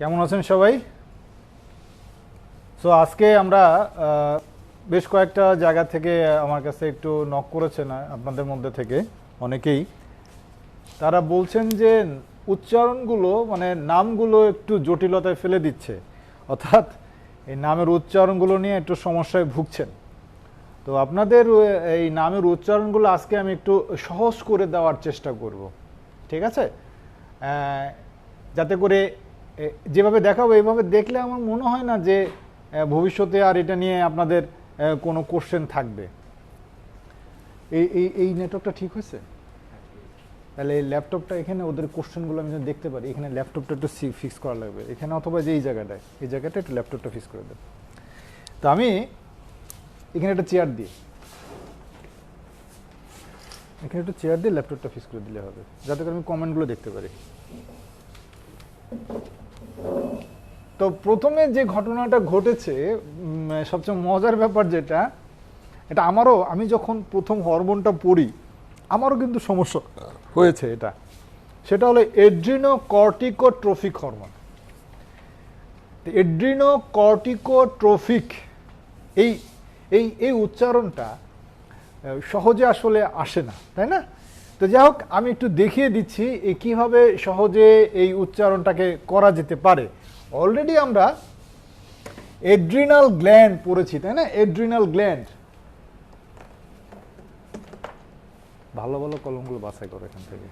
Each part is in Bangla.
কেমন আছেন সবাই? সো আজকে আমরা বেশ কয়েকটা জায়গা থেকে আমার কাছে একটু নক করেছেন আপনাদের মধ্যে থেকে অনেকেই। তারা বলছেন যে উচ্চারণগুলো মানে নামগুলো একটু জটিলতায় ফেলে দিচ্ছে, অর্থাৎ এই নামের উচ্চারণগুলো নিয়ে একটু সমস্যায় ভুগছেন। তো আপনাদের এই নামের উচ্চারণগুলো আজকে আমি একটু সহজ করে দেওয়ার চেষ্টা করব, ঠিক আছে? যাতে করে যেভাবে দেখাবো এইভাবে দেখলে আমার মনে হয় না যে ভবিষ্যতে আর এটা নিয়ে আপনাদের কোনো কোশ্চেন থাকবে। এই এই এই নেটওয়ার্কটা ঠিক হয়েছে? তাহলে এই ল্যাপটপটা এখানে ওদের কোশ্চেনগুলো আমি যেন দেখতে পারি, এখানে ল্যাপটপটা একটু ফিক্স করা লাগবে এখানে, অথবা যে এই জায়গাটা একটু ল্যাপটপটা ফিক্স করে দেব। তো আমি এখানে একটা চেয়ার দিই, এখানে একটু চেয়ার দিয়ে ল্যাপটপটা ফিক্স করে দিলে হবে, যাতে করে আমি কমেন্টগুলো দেখতে পারি। তো প্রথমে যে ঘটনাটা ঘটেছে, সবচেয়ে মজার ব্যাপার যেটা, এটা আমারও, আমি যখন প্রথম হরমোনটা পড়ি আমারও কিন্তু সমস্যা হয়েছে। সেটা হলো এড্রিনোকর্টিকোট্রফিক হরমোন। এড্রিনোকর্টিকোট্রফিক এই এই এই উচ্চারণটা সহজে আসলে আসে না, তাই না? তো যাই হোক, আমি একটু দেখিয়ে দিচ্ছি কিভাবে সহজে এই উচ্চারণটাকে করা যেতে পারে। অলরেডি আমরা এড্রিনাল গ্ল্যান্ড পড়েছি, তাই না? এড্রিনাল গ্ল্যান্ড, ভালো ভালো কলমগুলো বাছাই করো এখান থেকে।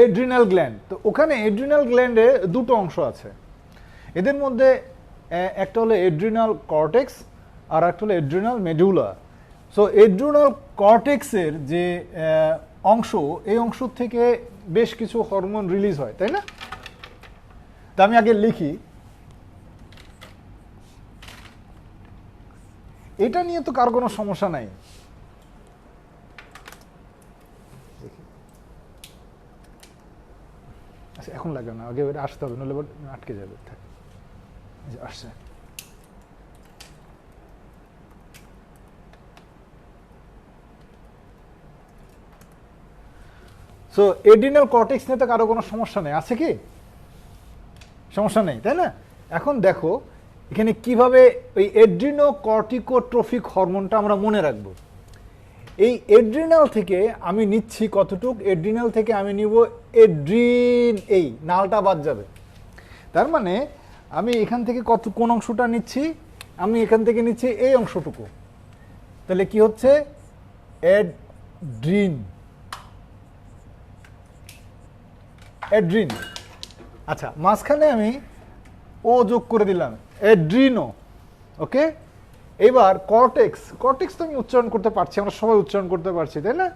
এড্রিনাল গ্ল্যান্ড, তো ওখানে এড্রিনাল গ্ল্যান্ডে দুটো অংশ আছে। এদের মধ্যে একটা হলো এড্রিনাল কর্টেক্স আর একটা হলো এড্রিনাল মেডুলা। সো এড্রিনাল কর্টেক্সের যে অংশ, এই অংশ থেকে বেশ কিছু হরমোন রিলিজ হয়, তাই না? তা আমি আগে লিখি, এটা নিয়ে তো কার কোনো সমস্যা নাই। আচ্ছা, এখন লাগবে না, আগে আসতে হবে, নইলে আটকে যাবে। আসছে। সো এড্রিনাল কর্টেক্স নিয়ে তো কারো কোনো সমস্যা নেই, আছে কি? সমস্যা নেই, তাই না? এখন দেখো এখানে কিভাবে ওই এড্রিনোকর্টিকোট্রফিক হরমোনটা আমরা মনে রাখবো। এই এড্রিনাল থেকে আমি নিচ্ছি কতটুক, এড্রিনাল থেকে আমি নিব এড্রিন, এই নালটা বাদ যাবে। তার মানে আমি এখান থেকে কোন অংশটা নিচ্ছি, আমি এখান থেকে নিচ্ছি এই অংশটুকু। তাহলে কি হচ্ছে? এড্রিন, এড্রিন। আচ্ছা, মাঝখানে আমি ও যোগ করে দিলাম, এড্রিনো। ওকে, এবার কর্টেক্স, কর্টেক্স তো আমি উচ্চারণ করতে পারছি, আমরা সবাই উচ্চারণ করতে পারছি, তাই না?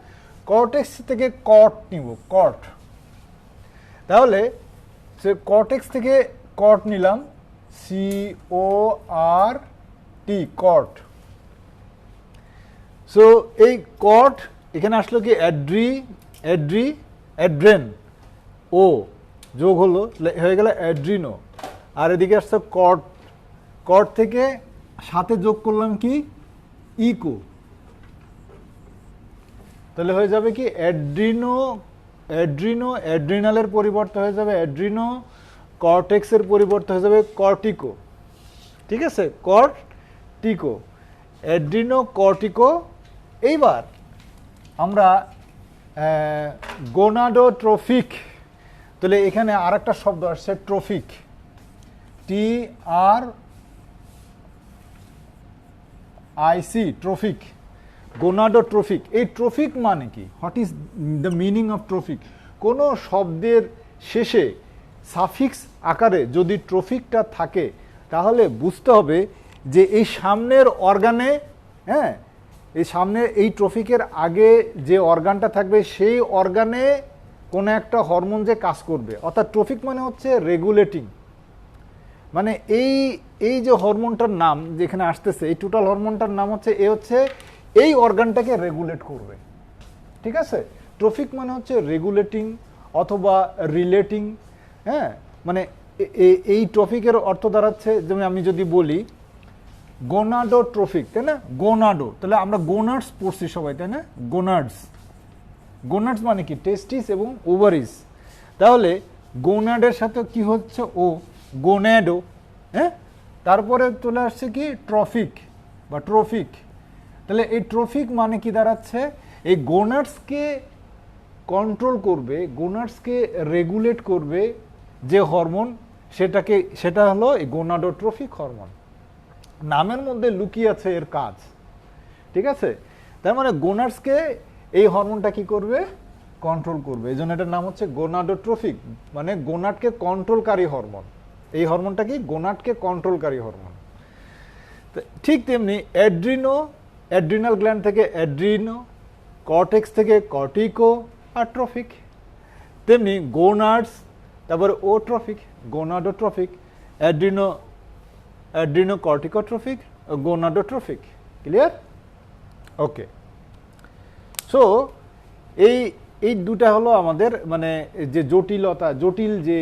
কর্টেক্স থেকে কর্ট নিব, কর্ট। তাহলে সে কর্টেক্স থেকে কর্ট নিলাম, CORT, কর্ট। সো এই কর্ট এখানে আসলো কি এড্রেন, ও যোগ হলো, হয়ে গেল এড্রিনো। আর এদিকে আসছে কর্ট, কর্ট থেকে সাথে যোগ করলাম কি ইকো, তাহলে হয়ে যাবে কি এড্রিনালের পরিবর্তে হয়ে যাবে এড্রিনো, কর্টেক্সের পরিবর্তে হয়ে যাবে কর্টিকো, ঠিক আছে? Cortico, adreno cortico. এইবার আমরা গোনাডোট্রফিক, তাহলে এখানে আর একটা শব্দ আসছে ট্রফিক, TRIC, ট্রফিক, গোনাডোট্রফিক। এই ট্রফিক মানে কি? What is the meaning of trophic? কোনো শব্দের শেষে সাফিক্স আকারে যদি ট্রফিকটা থাকে, তাহলে বুঝতে হবে যে এই সামনের অর্গানে, হ্যাঁ, এই সামনে এই ট্রফিকের আগে যে অর্গানটা থাকবে সেই অর্গানে কোনো একটা হরমোন যে কাজ করবে। অর্থাৎ ট্রফিক মানে হচ্ছে রেগুলেটিং, মানে এই যে হরমোনটার নাম যেখানে আসতেছে, এই টোটাল হরমোনটার নাম হচ্ছে এই অর্গানটাকে রেগুলেট করবে, ঠিক আছে? ট্রফিক মানে হচ্ছে রেগুলেটিং অথবা রিলেটিং, হ্যাঁ। মানে এই ট্রফিকের অর্থ দাঁড়াচ্ছে, যেমন আমি যদি বলি গোনাডোট্রফিক, তাই না? গোনাডো, তাহলে আমরা গোনাডস পড়ছি সবাই, তাই না? গোনাডস, গোনাডস মানে কি? টেস্টিস এবং ওভারিস। তাহলে গোনাডের সাথে কি হচ্ছে? ও, গোনাডো। হ্যাঁ, তারপরে চলে আসছে কি? ট্রফিক বা ট্রফিক। তাহলে এই ট্রফিক মানে কি দাঁড়াচ্ছে? এই গোনাডসকে কন্ট্রোল করবে, গোনাডসকে রেগুলেট করবে যে হরমোন, সেটা হলো এই গোনাডোট্রফিক হরমোন। নামের মধ্যে লুকিয়ে আছে এর কাজ, ঠিক আছে? তার মানে গোনাডসকে এই হরমোনটা কি করবে? কন্ট্রোল করবে। এই জন্য এটার নাম হচ্ছে গোনাডোট্রফিক, মানে গোনাডকে কন্ট্রোলকারী হরমোন। এই হরমোনটা কি? গোনাডকে কন্ট্রোলকারী হরমোন। ঠিক তেমনি অ্যাড্রিনাল গ্ল্যান্ড থেকে অ্যাড্রিনো, কর্টেক্স থেকে কর্টিকো আর ট্রফিক। তেমনি গোনাডস, তারপরে ওট্রফিক, গোনাডোট্রফিক, অ্যাড্রিনো কর্টিকোট্রফিক, গোনাডোট্রফিক। ক্লিয়ার? ওকে। সো এই দুটা হলো আমাদের মানে যে জটিল যে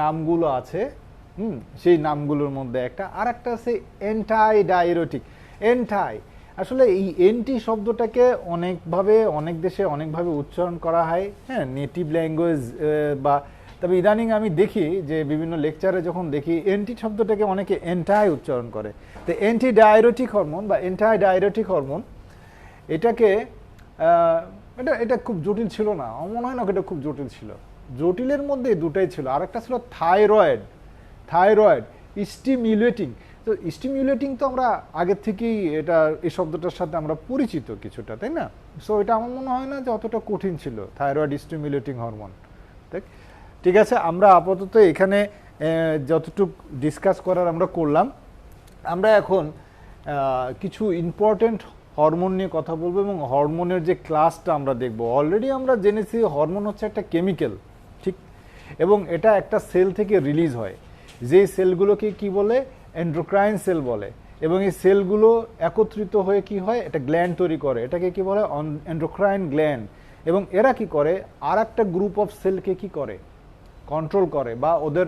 নামগুলো আছে, সেই নামগুলোর মধ্যে একটা। আর একটা আছে অ্যান্টাই ডাইউরেটিক। আসলে এই এন্টি শব্দটাকে অনেক দেশে অনেকভাবে উচ্চারণ করা হয়, হ্যাঁ, নেটিভ ল্যাঙ্গুয়েজ বা, তবে ইদানিং আমি দেখি যে বিভিন্ন লেকচারে যখন দেখি এন্টি শব্দটাকে অনেকে অ্যান্টাই উচ্চারণ করে। তো অ্যান্টি ডাইউরেটিক হরমোন বা অ্যান্টাই ডাইউরেটিক হরমোন, এটাকে এটা খুব জটিল ছিল না, আমার মনে হয় না এটা খুব জটিল ছিল। জটিলের মধ্যে দুটাই ছিল। আরেকটা ছিল থাইরয়েড স্টিমুলেটিং। তো স্টিমুলেটিং তো আমরা আগের থেকেই এই শব্দটার সাথে আমরা পরিচিত কিছুটা, তাই না? সো এটা আমার মনে হয় না যে অতটা কঠিন ছিল, থাইরয়েড স্টিমুলেটিং হরমোন। ঠিক আছে, আমরা আপাতত এখানে যতটুকু ডিসকাস করার আমরা করলাম। আমরা এখন কিছু ইম্পর্টেন্ট হরমোন নিয়ে কথা বলবো এবং হরমোনের যে ক্লাসটা আমরা দেখব। অলরেডি আমরা জেনেছি হরমোন হচ্ছে একটা কেমিক্যাল, ঠিক? এবং এটা একটা সেল থেকে রিলিজ হয়, যেই সেলগুলোকে কি বলে? এন্ডোক্রাইন সেল বলে। এবং এই সেলগুলো একত্রিত হয়ে কি হয়? একটা গ্ল্যান্ড তৈরি করে, এটাকে কি বলে? Endocrine gland. এবং এরা কি করে? আর একটা গ্রুপ অফ সেলকে কি করে? কন্ট্রোল করে, বা ওদের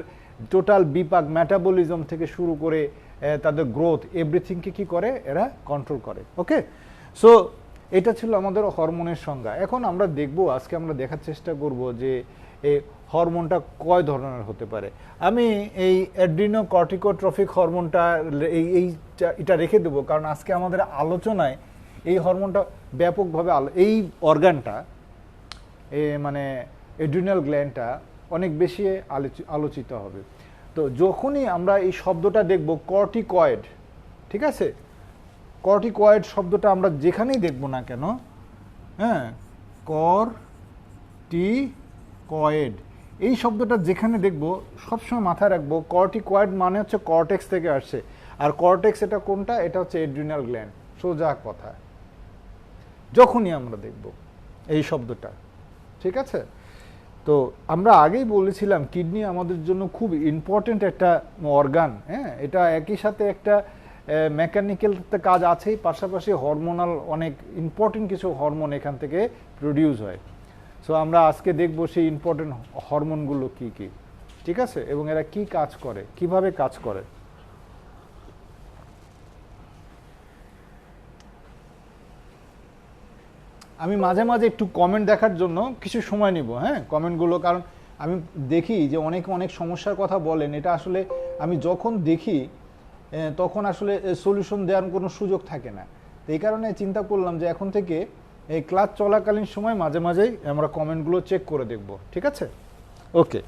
টোটাল বিপাক, মেটাবলিজম থেকে শুরু করে তাদের গ্রোথ, এভরিথিংকে কি করে? এরা কন্ট্রোল করে। ওকে, সো এটা ছিল আমাদের হরমোনের সংজ্ঞা। এখন আমরা দেখব, আজকে আমরা দেখার চেষ্টা করব যে এই হরমোনটা কয় ধরনের হতে পারে। আমি এই অ্যাড্রিনো কর্টিকোট্রফিক হরমোনটা এটা রেখে দেবো, কারণ আজকে আমাদের আলোচনায় এই হরমোনটা ব্যাপকভাবে এই অর্গানটা মানে অ্যাড্রিনাল গ্ল্যান্ডটা অনেক বেশি আলোচিত হবে। তো যখনই আমরা এই শব্দটা দেখব কর্টিকয়েড, ঠিক আছে, কর্টিকয়েড শব্দটা আমরা যেখানেই দেখব না কেন, হ্যাঁ, কর্টিকয়েড এই শব্দটা যেখানে দেখব সবসময় মাথায় রাখবো কর্টিকয়েড মানে হচ্ছে কর্টেক্স থেকে আসছে। আর কর্টেক্স এটা কোনটা? এটা হচ্ছে অ্যাড্রিনাল গ্ল্যান্ড। সোজা কথা, যখনই আমরা দেখব এই শব্দটা, ঠিক আছে। তো আমরা আগেই বলেছিলাম কিডনি আমাদের জন্য খুব ইম্পর্টেন্ট একটা অর্গান, হ্যাঁ। এটা একই সাথে একটা মেকানিক্যাল কাজ আছেই, পাশাপাশি হরমোনাল অনেক ইম্পর্টেন্ট কিছু হরমোন এখান থেকে প্রডিউস হয়। সো আমরা আজকে দেখব সেই ইম্পর্টেন্ট হরমোনগুলো কি কি, ঠিক আছে, এবং এরা কি কাজ করে, কিভাবে কাজ করে। আমি মাঝে মাঝে একটু কমেন্ট দেখার জন্য কিছু সময় নিব, হ্যাঁ, কমেন্টগুলো, কারণ আমি দেখি যে অনেকে অনেক সমস্যার কথা বলেন। এটা আসলে আমি যখন দেখি তখন আসলে সলিউশন দেওয়ার কোনো সুযোগ থাকে না। তো এই কারণে চিন্তা করলাম যে এখন থেকে এই ক্লাস চলাকালীন সময় মাঝে মাঝেই আমরা কমেন্টগুলো চেক করে দেখব, ঠিক আছে। ওকে,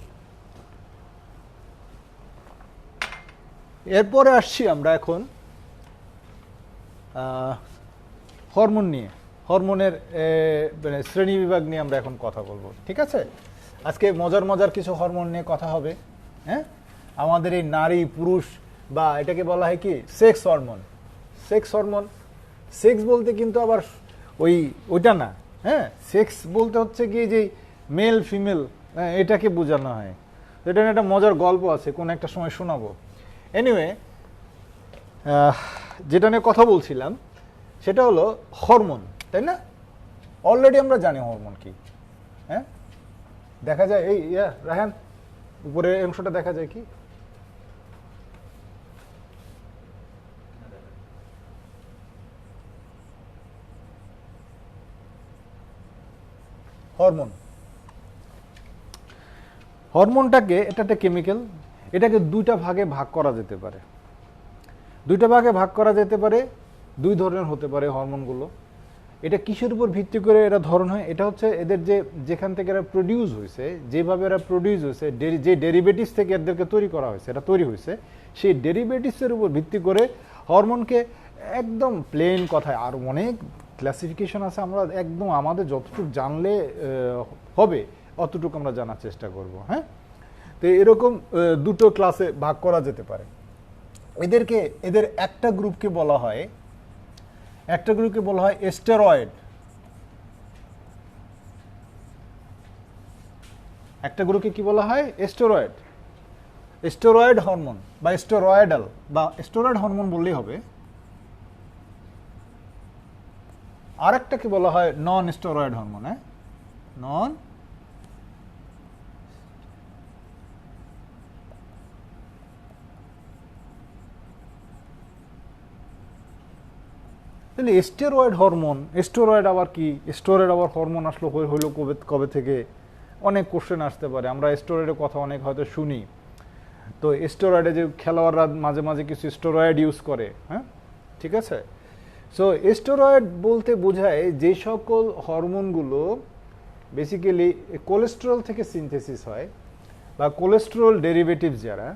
এরপরে আসছি আমরা এখন হরমোন নিয়ে, হরমোনের শ্রেণী বিভাগ নিয়ে আমরা এখন কথা বলবো, ঠিক আছে। আজকে মজার কিছু হরমোন নিয়ে কথা হবে, হ্যাঁ। আমাদের এই নারী পুরুষ বা এটাকে বলা হয় কি সেক্স হরমোন। সেক্স বলতে কিন্তু আবার ওইটা না, হ্যাঁ। সেক্স বলতে হচ্ছে কি যে মেল ফিমেল, এটাকে বোঝানো হয়। এটা নিয়ে একটা মজার গল্প আছে, কোন একটা সময় শোনাবো। এনিওয়ে, যেটা নিয়ে কথা বলছিলাম সেটা হলো হরমোন, তাই না? অলরেডি আমরা জানি হরমোন কি, হ্যাঁ। দেখা যায় এই রায়হান উপরের অংশটা দেখা যায় কি? হরমোন, হরমোনটাকে এটা একটা কেমিক্যাল, এটাকে দুইটা ভাগে ভাগ করা যেতে পারে। দুইটা ভাগে ভাগ করা যেতে পারে, দুই ধরনের হতে পারে হরমোনগুলো। এটা কিসের উপর ভিত্তি করে এরা ধরন হয়? এটা হচ্ছে এদের যেখান থেকে এরা প্রডিউস হয়েছে, যেভাবে এরা প্রডিউস হয়েছে, যে ডেরিভেটিভস থেকে এদেরকে তৈরি করা হয়েছে, এটা তৈরি হয়েছে, সেই ডেরিভেটিভসের উপর ভিত্তি করে হরমোনকে একদম প্লেন কথায়, আর অনেক ক্লাসিফিকেশন আছে, আমরা একদম আমাদের যতটুকু জানলে হবে অতটুকু আমরা জানার চেষ্টা করব। হ্যাঁ, তো এরকম দুটো ক্লাসে ভাগ করা যেতে পারে। এদের একটা গ্রুপকে বলা হয় স্টেরয়েড। একটা গ্রুপকে কি বলা হয়? স্টেরয়েড হরমোন বা স্টেরয়েডাল, বা স্টেরয়েড হরমোন বললেই হবে। আরেকটাকে বলা হয় নন স্টেরয়েড হরমোন। হ্যাঁ, নন তাহলে স্টেরয়েড হরমোন, স্টেরয়েড আবার কি? স্টেরয়েড আবার হরমোন আসলো হইলো কবে থেকে? অনেক কোশ্চেন আসতে পারে। আমরা স্টেরয়েডের কথা অনেক হয়তো শুনি, তো স্টেরয়েডে যে খেলোয়াড়রা মাঝে মাঝে কিছু স্টেরয়েড ইউজ করে। হ্যাঁ, ঠিক আছে। সো স্টেরয়েড বলতে বোঝায় যে সকল হরমোনগুলো বেসিক্যালি কোলেস্টেরল থেকে সিনথেসিস হয়, বা কোলেস্টেরল ডেরিভেটিভস যারা,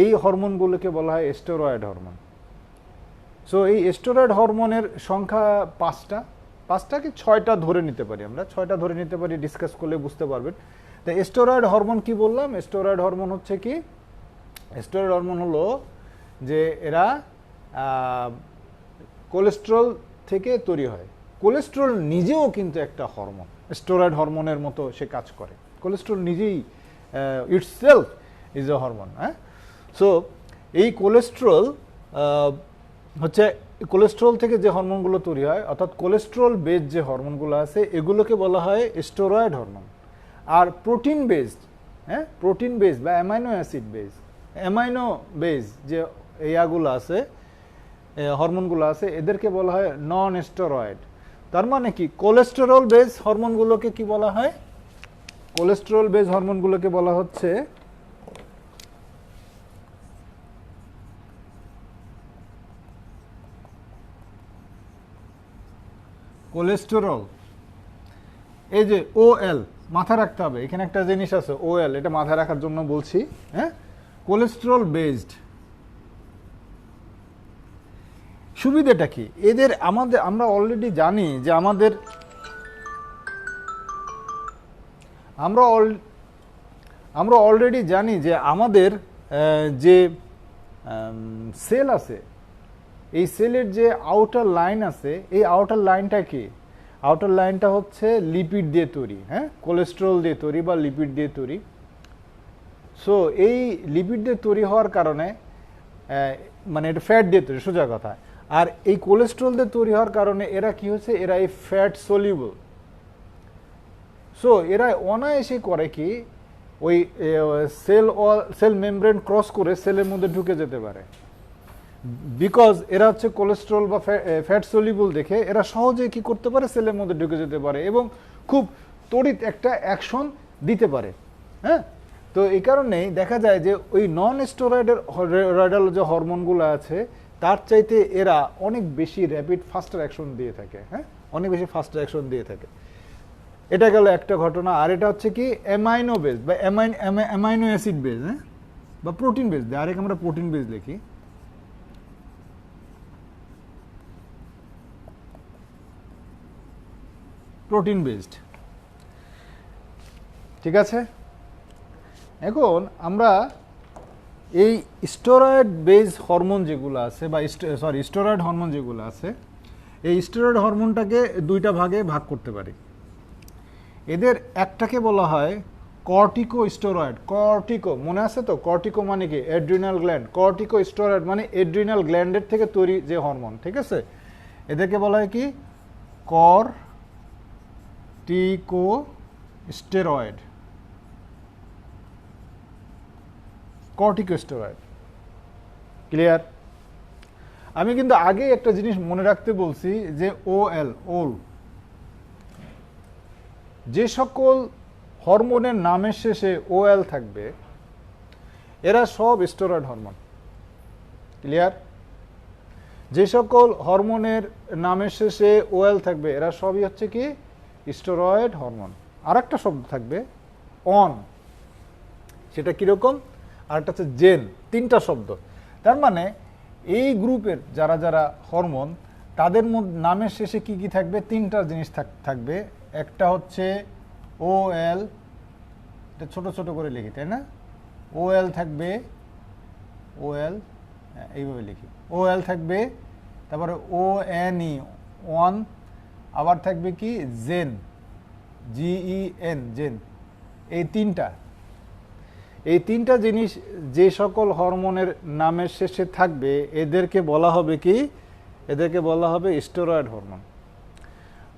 এই হরমোনগুলোকে বলা হয় স্টেরয়েড হরমোন। সো এই স্টেরয়েড হরমোনের সংখ্যা পাঁচটা কি ছয়টা ধরে নিতে পারি, আমরা ছয়টা ধরে নিতে পারি, ডিসকাস করলে বুঝতে পারবেন। তো স্টেরয়েড হরমোন কি বললাম? স্টেরয়েড হরমোন হচ্ছে কি? স্টেরয়েড হরমোন হলো যে এরা কোলেস্টেরল থেকে তৈরি হয়। কোলেস্টেরল নিজেও কিন্তু একটা হরমোন, স্টেরয়েড হরমোনের মতো সে কাজ করে। কোলেস্টেরল নিজেই ইটসেলফ ইজ এ হরমোন। হ্যাঁ, সো এই কোলেস্টেরল হচ্ছে, কোলেস্টেরল থেকে যে হরমোনগুলো তৈরি হয়, অর্থাৎ কোলেস্টেরল বেস যে হরমোনগুলো আছে, এগুলোকে বলা হয় স্টেরয়েড হরমোন। আর প্রোটিন বেসড, হ্যাঁ, প্রোটিন বেস বা amino acid base, amino base যে ইয়াগুলো আছে, হরমোনগুলো আছে, এদেরকে বলা হয় নন স্টেরয়েড। তার মানে কি? কোলেস্টেরল বেস হরমোনগুলোকে কি বলা হয়? কোলেস্টেরল বেস হরমোনগুলোকে বলা হচ্ছে কোলেস্টেরল। এই যে OL মাথা রাখতে হবে, এখানে একটা জিনিস আছে OL, এটা মাথায় রাখার জন্য বলছি। হ্যাঁ, কোলেস্টেরল বেসড। সুবিধাটা কি এদের? আমরা অলরেডি জানি যে আমরা অলরেডি জানি যে আমাদের যে সেল আছে, এই সেলের যে আউটার লাইন আছে, এই আউটার লাইনটা কি? আউটার লাইনটা হচ্ছে লিপিড দিয়ে তৈরি। হ্যাঁ, কোলেস্টেরল দিয়ে তৈরি বা লিপিড দিয়ে তৈরি। সো এই লিপিড দিয়ে তৈরি হওয়ার কারণে, মানে এটা ফ্যাট দিয়ে তৈরি, সোজা কথা। আর এই কোলেস্টেরল দিয়ে তৈরি হওয়ার কারণে এরা কি হচ্ছে? এরা এই ফ্যাট সলিউবল। সো এরা অনায়াসে করে কি, ওই সেল মেমব্রেন ক্রস করে সেলের মধ্যে ঢুকে যেতে পারে। বিকজ এরা হচ্ছে কোলেস্টেরল বা ফ্যাট সলিউবল দেখে এরা সহজে কি করতে পারে? সেলের মধ্যে ঢুকে যেতে পারে এবং খুব তড়িৎ একটা অ্যাকশন দিতে পারে। হ্যাঁ, তো এই কারণেই দেখা যায় যে ওই নন স্টেরয়েডাল যে হরমোনগুলো আছে, তার চাইতে এরা অনেক বেশি র্যাপিড ফাস্টার অ্যাকশন দিয়ে থাকে। হ্যাঁ, অনেক বেশি ফাস্টার অ্যাকশন দিয়ে থাকে। এটা গেল একটা ঘটনা। আর এটা হচ্ছে কি অ্যামাইনো বেস বা অ্যামাইনো অ্যাসিড বেস, হ্যাঁ, বা প্রোটিন বেস। ডাইরেক্ট আমরা প্রোটিন বেস লিখি। প্রোটিন বেসড, ঠিক আছে। এখন আমরা এই স্টেরয়েড বেস হরমোন যেগুলো আছে, বা স্টেরয়েড হরমোন যেগুলো আছে, এই স্টেরয়েড হরমোনটাকে দুইটা ভাগে ভাগ করতে পারি। এদের একটাকে বলা হয় কর্টিকো স্টেরয়েড। কর্টিকো মনে আছে তো? কর্টিকো মানে কি? Adrenal gland. কর্টিকো স্টেরয়েড মানে অ্যাড্রিনাল গ্ল্যান্ডের থেকে তৈরি যে হরমোন, ঠিক আছে। এদেরকে বলা হয় কি? কর্টিকোস্টেরয়েড। Corticosteroid, clear? আমি কিন্তু আগে একটা জিনিস মনে রাখতে বলছি যে OL, ওল, যে সকল হরমোনের নামের শেষে ওএল থাকবে এরা সব স্টেরয়েড হরমোন। ক্লিয়ার? যে সকল হরমোনের নামের শেষে ওএল থাকবে এরা সবই হচ্ছে কি স্টেরয়েড হরমোন। আর একটা শব্দ থাকবে অন, সেটা কিরকম? আর একটা হচ্ছে জেন, তিনটা শব্দ। তার মানে এই গ্রুপের যারা যারা হরমোন তাদের নামের শেষে কি কি থাকবে? তিনটা জিনিস থাকবে। একটা হচ্ছে ওএল, এটা ছোট ছোট করে লিখি, তাই না? ওএল থাকবে, ওএল এইভাবে লিখি, ওএল থাকবে, তারপরে ONE ওয়ান, আবার থাকবে কি জেন, GEN জেন। এই তিনটা জিনিস যে সকল হরমোনের নামের শেষে থাকবে এদেরকে বলা হবে কি? এদেরকে বলা হবে স্টেরয়েড হরমোন।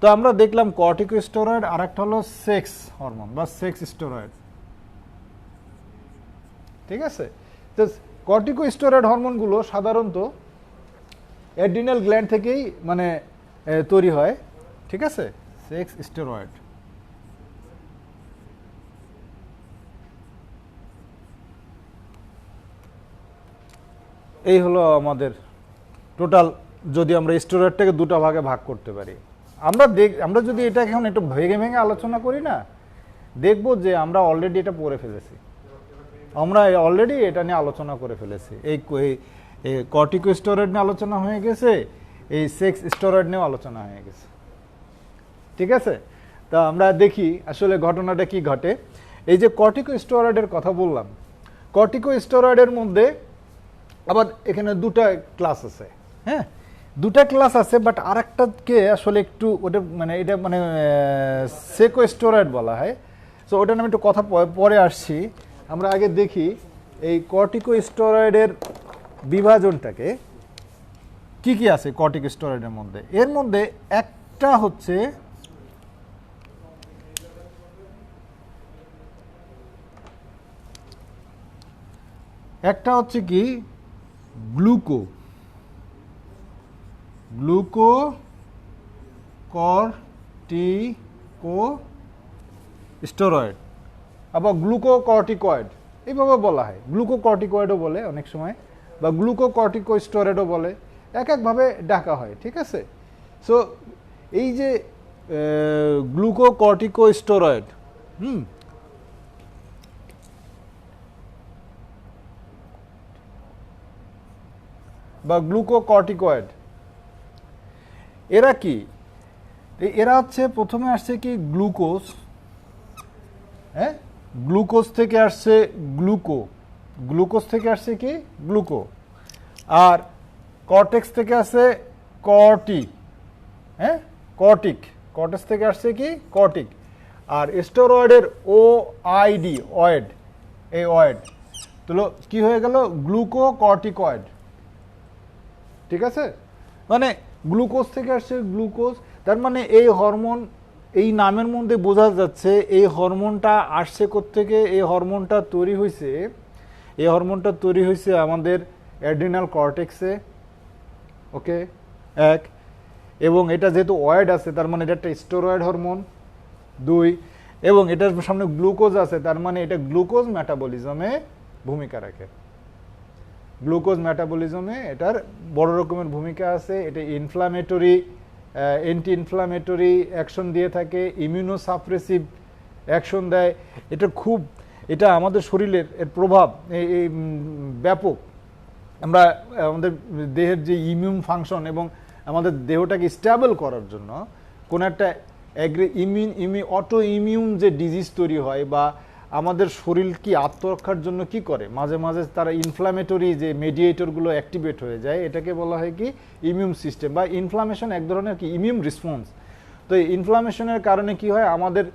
তো আমরা দেখলাম কর্টিকোস্টেরয়েড, আর একটা হলো সেক্স হরমোন বা সেক্স স্টেরয়েড। ঠিক আছে? তো কর্টিকোস্টেরয়েড হরমোনগুলো সাধারণত অ্যাড্রিনাল গ্ল্যান্ড থেকেই মানে তৈরি হয়। ঠিক আছে? Sex steroid. এই হলো আমাদের টোটাল, যদি আমরা স্টেরয়েডটাকে দুটো ভাগে ভাগ করতে পারি। আমরা যদি এটা এখন একটু ভেঙে ভেঙে আলোচনা করি না, দেখবো যে আমরা অলরেডি এটা পড়ে ফেলেছি, আমরা অলরেডি এটা নিয়ে আলোচনা করে ফেলেছি। এই কর্টিকোস্টেরয়েড নিয়ে আলোচনা হয়ে গেছে, এই সেক্স স্টেরয়েড নিয়েও আলোচনা হয়ে গেছে। ঠিক আছে? তা আমরা দেখি আসলে ঘটনাটা কি ঘটে। এই যে কর্টিকোস্টেরয়েডের কথা বললাম, কর্টিকোস্টেরয়েডের মধ্যে আবার এখানে দুটা ক্লাস আছে। হ্যাঁ, দুটা ক্লাস আছে, বাট আরেকটাকে আসলে একটু ওটা মানে এটা মানে সেকোস্টেরয়েড বলা হয়। সো ওটা আমি একটু কথা পরে আসছি। আমরা আগে দেখি এই কর্টিকোস্টেরয়েডের বিভাজনটাকে, কি কি আছে কর্টিকোস্টেরয়েডের মধ্যে। এর মধ্যে একটা হচ্ছে কি গ্লুকোকর্টিকোস্টেরয়েড, আবার গ্লুকোকর্টিকয়েড এইভাবে বলা হয়। গ্লুকোকর্টিকয়েডও বলে অনেক সময়, বা গ্লুকোকর্টিকোস্টেরয়েডও বলে, এক একভাবে ডাকা হয়। ঠিক আছে? সো এই যে গ্লুকোকর্টিকোস্টেরয়েড বা গ্লুকোকর্টিকয়েড, এরা কি? এরা হচ্ছে প্রথমে আসছে কি গ্লুকোজ, হ্যাঁ, গ্লুকোজ থেকে আসছে গ্লুকোজ থেকে আসছে কি গ্লুকো, আর কর্টেক্স থেকে আসছে হ্যাঁ কর্টেক্স থেকে আসছে কি কর্টিক। আর স্টেরয়েডের OID অয়েড, এই অয়েড তো কি হয়ে গেল? গ্লুকোকর্টিকয়েড। ঠিক আছে? মানে গ্লুকোজ থেকে আসছে গ্লুকোজ, তার মানে এই হরমোন, এই নামের মধ্যে বোঝা যাচ্ছে এই হরমোনটা আসছে কোত্থেকে। এই হরমোনটা তৈরি হয়েছে আমাদের অ্যাড্রিনাল কর্টেক্সে। ওকে, এক, এবং এটা যেহেতু অয়েড আছে তার মানে এটা একটা স্টেরয়েড হরমোন। দুই, এবং এটার সামনে গ্লুকোজ আছে তার মানে এটা গ্লুকোজ মেটাবলিজমে ভূমিকা রাখে। গ্লুকোজ মেটাবলিজমে এটার বড় রকমের ভূমিকা আছে। এটা অ্যান্টি ইনফ্লামেটরি অ্যাকশন দিয়ে থাকে, ইমিউনোসাপ্রেসিভ অ্যাকশন দেয়। এটা আমাদের শরীরের এর প্রভাব এই ব্যাপক। আমরা আমাদের দেহের যে ইমিউন ফাংশন এবং আমাদের দেহটাকে স্টেবল করার জন্য কোনো একটা অটো ইমিউন যে ডিজিজ তৈরি হয়, বা আমাদের শরীর কি আত্মরক্ষার জন্য কি করে, মাঝে মাঝে তারা ইনফ্লামেটরি যে মেডিয়েটরগুলো অ্যাক্টিভেট হয়ে যায়, এটাকে বলা হয় কি ইমিউন সিস্টেম, বা ইনফ্লামেশন এক ধরনের কি ইমিউন রেসপন্স। তো এই ইনফ্লামেশনের কারণে কি হয়, আমাদের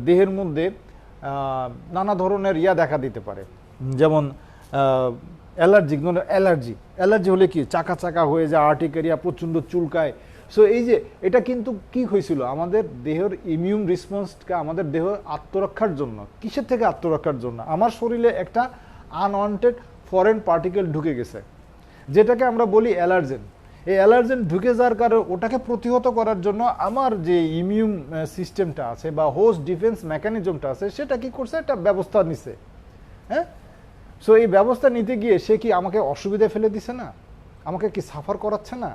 দেহের মধ্যে নানা ধরনের দেখা দিতে পারে। যেমন অ্যালার্জি হলে কি চাকা চাকা হয়ে যায়, আর্টিকেরিয়া প্রচণ্ড চুলকায়। সো এই যে এটা কিন্তু কি হয়েছিল, আমাদের দেহের ইমিউন রেসপন্সকে, আমাদের দেহ আত্মরক্ষার জন্য। কিসের থেকে আত্মরক্ষার জন্য? আমার শরীরে একটা আনওয়ান্টেড ফরেন পার্টিকেল ঢুকে গেছে, যেটাকে আমরা বলি অ্যালার্জেন। এই অ্যালার্জেন ঢুকে যাওয়ার কারণে ওটাকে প্রতিহত করার জন্য আমার যে ইমিউন সিস্টেমটা আছে বা হোস্ট ডিফেন্স মেকানিজমটা আছে সেটা কি করছে, একটা ব্যবস্থা নিছে। হ্যাঁ, সো এই ব্যবস্থা নিতে গিয়ে সে কি আমাকে অসুবিধায় ফেলে দিছে না, আমাকে কি সাফার করাচ্ছে না?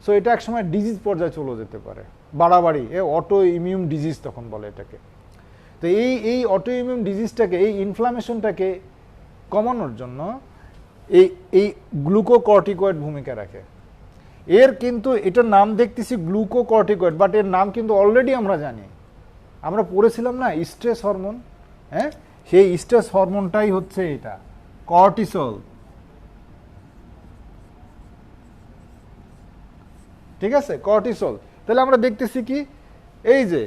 সো এটা একসময় ডিজিজ পর্যায়ে চলে যেতে পারে, বাড়াবাড়ি, অটো ইমিউন ডিজিজ তখন বলে এটাকে। তো এই অটো ইমিউন ডিজিজটাকে, এই ইনফ্লামেশনটাকে কমানোর জন্য এই গ্লুকোকর্টিকয়েড ভূমিকা রাখে। এর কিন্তু এটার নাম দেখতেছি গ্লুকোকর্টিকয়েড, বাট এর নাম কিন্তু অলরেডি আমরা জানি, আমরা পড়েছিলাম না স্ট্রেস হরমোন। হ্যাঁ, সেই স্ট্রেস হরমোনটাই হচ্ছে এটা কর্টিসল। ঠিক আছে, কর্টিসল। তাহলে আমরা দেখতেছি কি, এই যে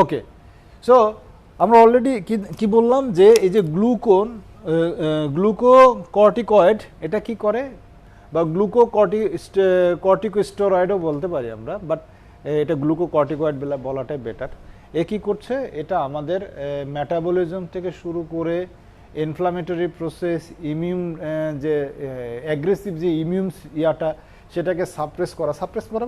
ওকে, সো আমরা অলরেডি কি বললাম যে এই যে গ্লুকোকর্টিকয়েড এটা কি করে, বা কর্টিকোস্টেরয়েডও বলতে পারি আমরা, বাট এটা গ্লুকোকর্টিকয়েড বলাটাই বেটার। এ কি করছে, এটা আমাদের মেটাবলিজম থেকে শুরু করে ইনফ্লামেটরি প্রসেস, ইমিউন যে অ্যাগ্রেসিভ যে ইমিউন ইয়াটা সেটাকে সাপ্রেস করা